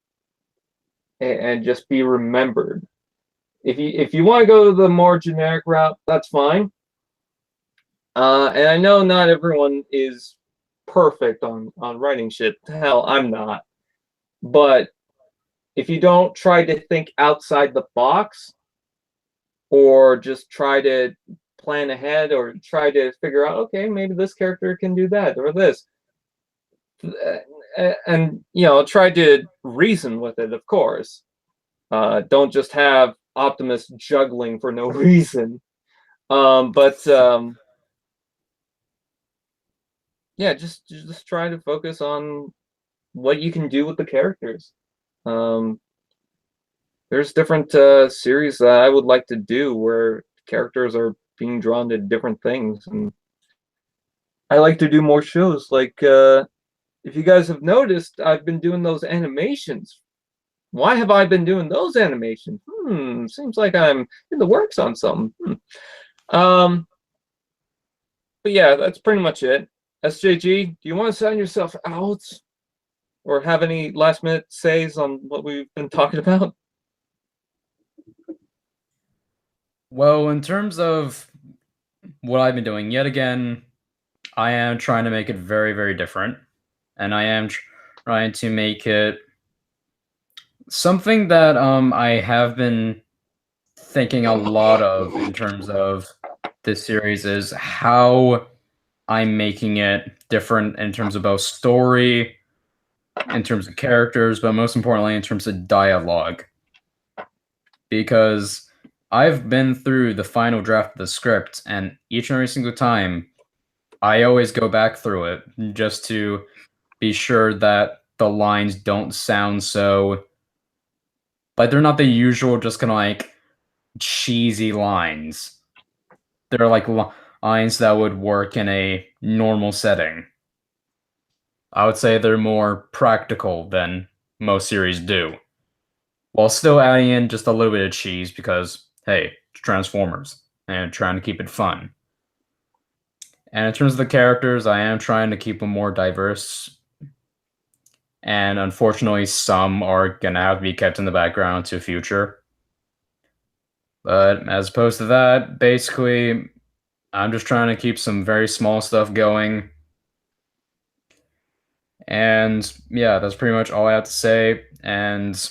just be remembered. If you want to go the more generic route, that's fine. And I know not everyone is perfect on writing shit. Hell, I'm not. But if you don't try to think outside the box, or just try to plan ahead, or try to figure out, okay, maybe this character can do that or this, and try to reason with it. Of course, don't just have Optimus juggling for no reason. But yeah, just try to focus on what you can do with the characters. Um, there's different series that I would like to do where characters are being drawn to different things, and I like to do more shows. Like if you guys have noticed, I've been doing those animations. Why have I been doing those animations? Seems like I'm in the works on something. Um, but yeah, that's pretty much it. SJG, do you want to sign yourself out? Or have any last minute says on what we've been talking about? Well, in terms of what I've been doing, yet again, I am trying to make it very, very different. And I am trying to make it something that I have been thinking a lot of in terms of this series is how I'm making it different in terms of both story, in terms of characters, but most importantly in terms of dialogue. Because I've been through the final draft of the script, and each and every single time, I always go back through it just to be sure that the lines don't sound so like they're not the usual just kind of like cheesy lines. They're like lines that would work in a normal setting. I would say they're more practical than most series do, while still adding in just a little bit of cheese because, hey, it's Transformers, and trying to keep it fun. And in terms of the characters, I am trying to keep them more diverse, and unfortunately, some are gonna have to be kept in the background to future. But as opposed to that, basically, I'm just trying to keep some very small stuff going. And yeah, that's pretty much all I have to say. And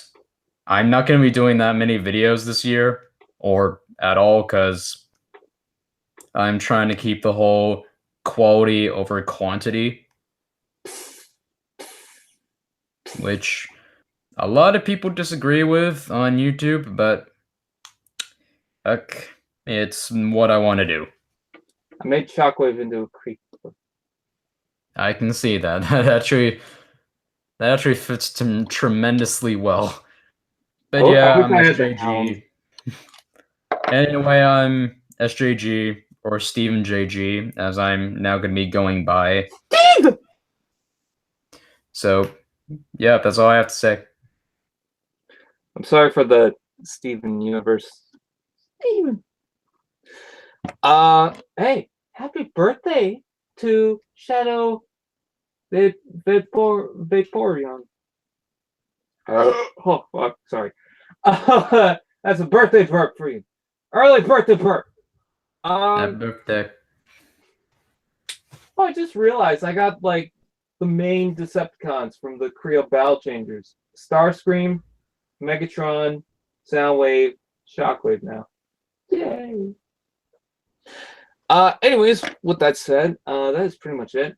I'm not going to be doing that many videos this year, or at all, because I'm trying to keep the whole quality over quantity, which a lot of people disagree with on YouTube, but heck, it's what I want to do. I made Shockwave into a creep. I can see that. That actually fits tremendously well. But Oh, yeah, I wish I'm I had the hound. SJG. Anyway, I'm SJG or Steven JG, as I'm now going to be going by. Steve! So, yeah, that's all I have to say. I'm sorry for the Steven universe. Steven. Hey, happy birthday to Shadow Vaporeon. Oh, fuck, sorry. That's a birthday perk for you. Early birthday perk. Happy birthday. Oh, I just realized I got like the main Decepticons from the KreO Battle Changers. Starscream, Megatron, Soundwave, Shockwave now. Yay. Anyways, with that said, that is pretty much it.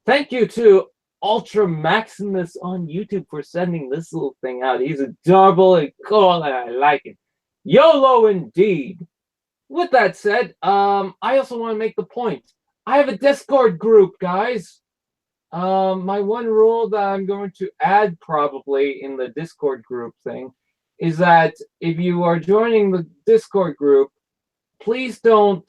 Thank you to UltraMaximus on YouTube for sending this little thing out. He's adorable and cool, and I like it. YOLO indeed. With that said, I also want to make the point. I have a Discord group, guys. My one rule that I'm going to add probably in the Discord group thing is that if you are joining the Discord group, please don't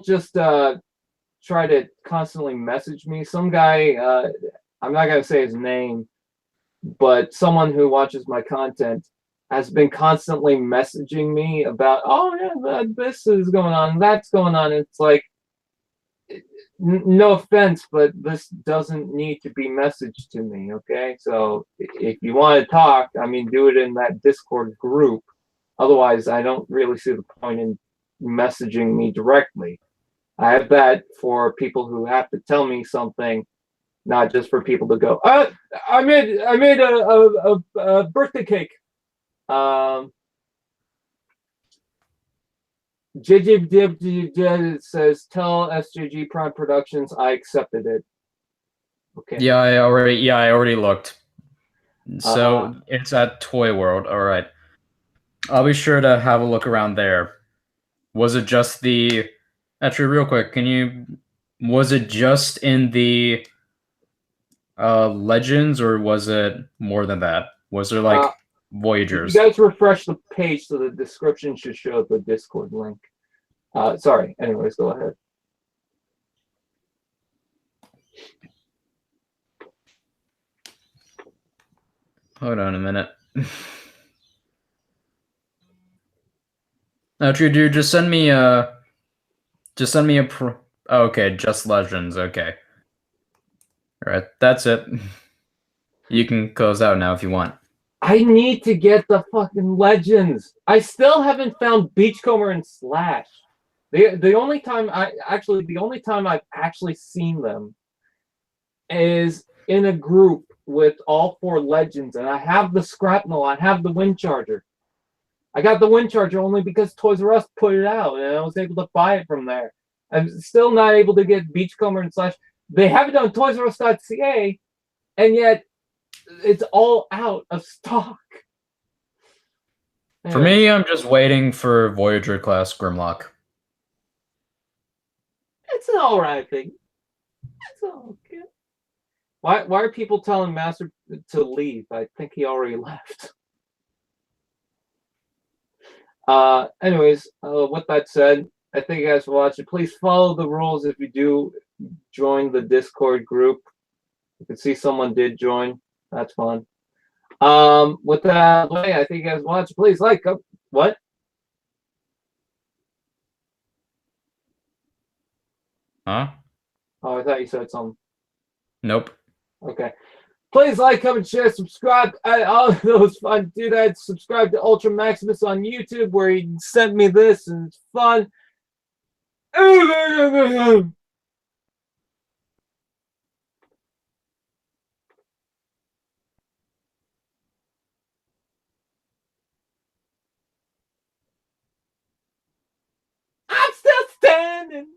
just try to constantly message me. Some guy, I'm not gonna say his name, but someone who watches my content has been constantly messaging me about, oh yeah, this is going on, that's going on. It's like, no offense, but this doesn't need to be messaged to me, okay? So if you want to talk, I mean, do it in that Discord group. Otherwise, I don't really see the point in messaging me directly. I have that for people who have to tell me something, not just for people to go, I made a birthday cake. JJ says, tell SJG Prime Productions I accepted it. Okay. Yeah, I already looked. So it's at Toy World. All right. I'll be sure to have a look around there. Was it just the... Actually, real quick, was it just in the Legends, or was it more than that? Was there like Voyagers? You guys refresh the page so the description should show the Discord link. Sorry. Anyways, go ahead. Hold on a minute. Actually, dude, just send me a oh, okay, just Legends. Okay. All right, that's it. You can close out now if you want. I need to get the fucking Legends. I still haven't found Beachcomber and Slash. The only time I've actually seen them is in a group with all 4 Legends, and I have the Scrapnel, I have the Wind Charger. I got the Wind Charger only because Toys R Us put it out, and I was able to buy it from there. I'm still not able to get Beachcomber and Slash. They have it on ToysRUs.ca, and yet it's all out of stock. For me, I'm just waiting for Voyager class Grimlock. It's an alright thing. It's okay. Why are people telling Master to leave? I think he already left. Anyways, with that said, I thank you guys for watching. Please follow the rules if you do join the Discord group. You can see someone did join. That's fun. With that, I think you guys watch. Please like. What? Huh? Oh, I thought you said something. Nope. Okay. Please like, comment, share, subscribe. All of those fun. Do that. Subscribe to UltraMaximus on YouTube, where he sent me this, and it's fun. I'm still standing.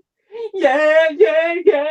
Yeah, yeah, yeah.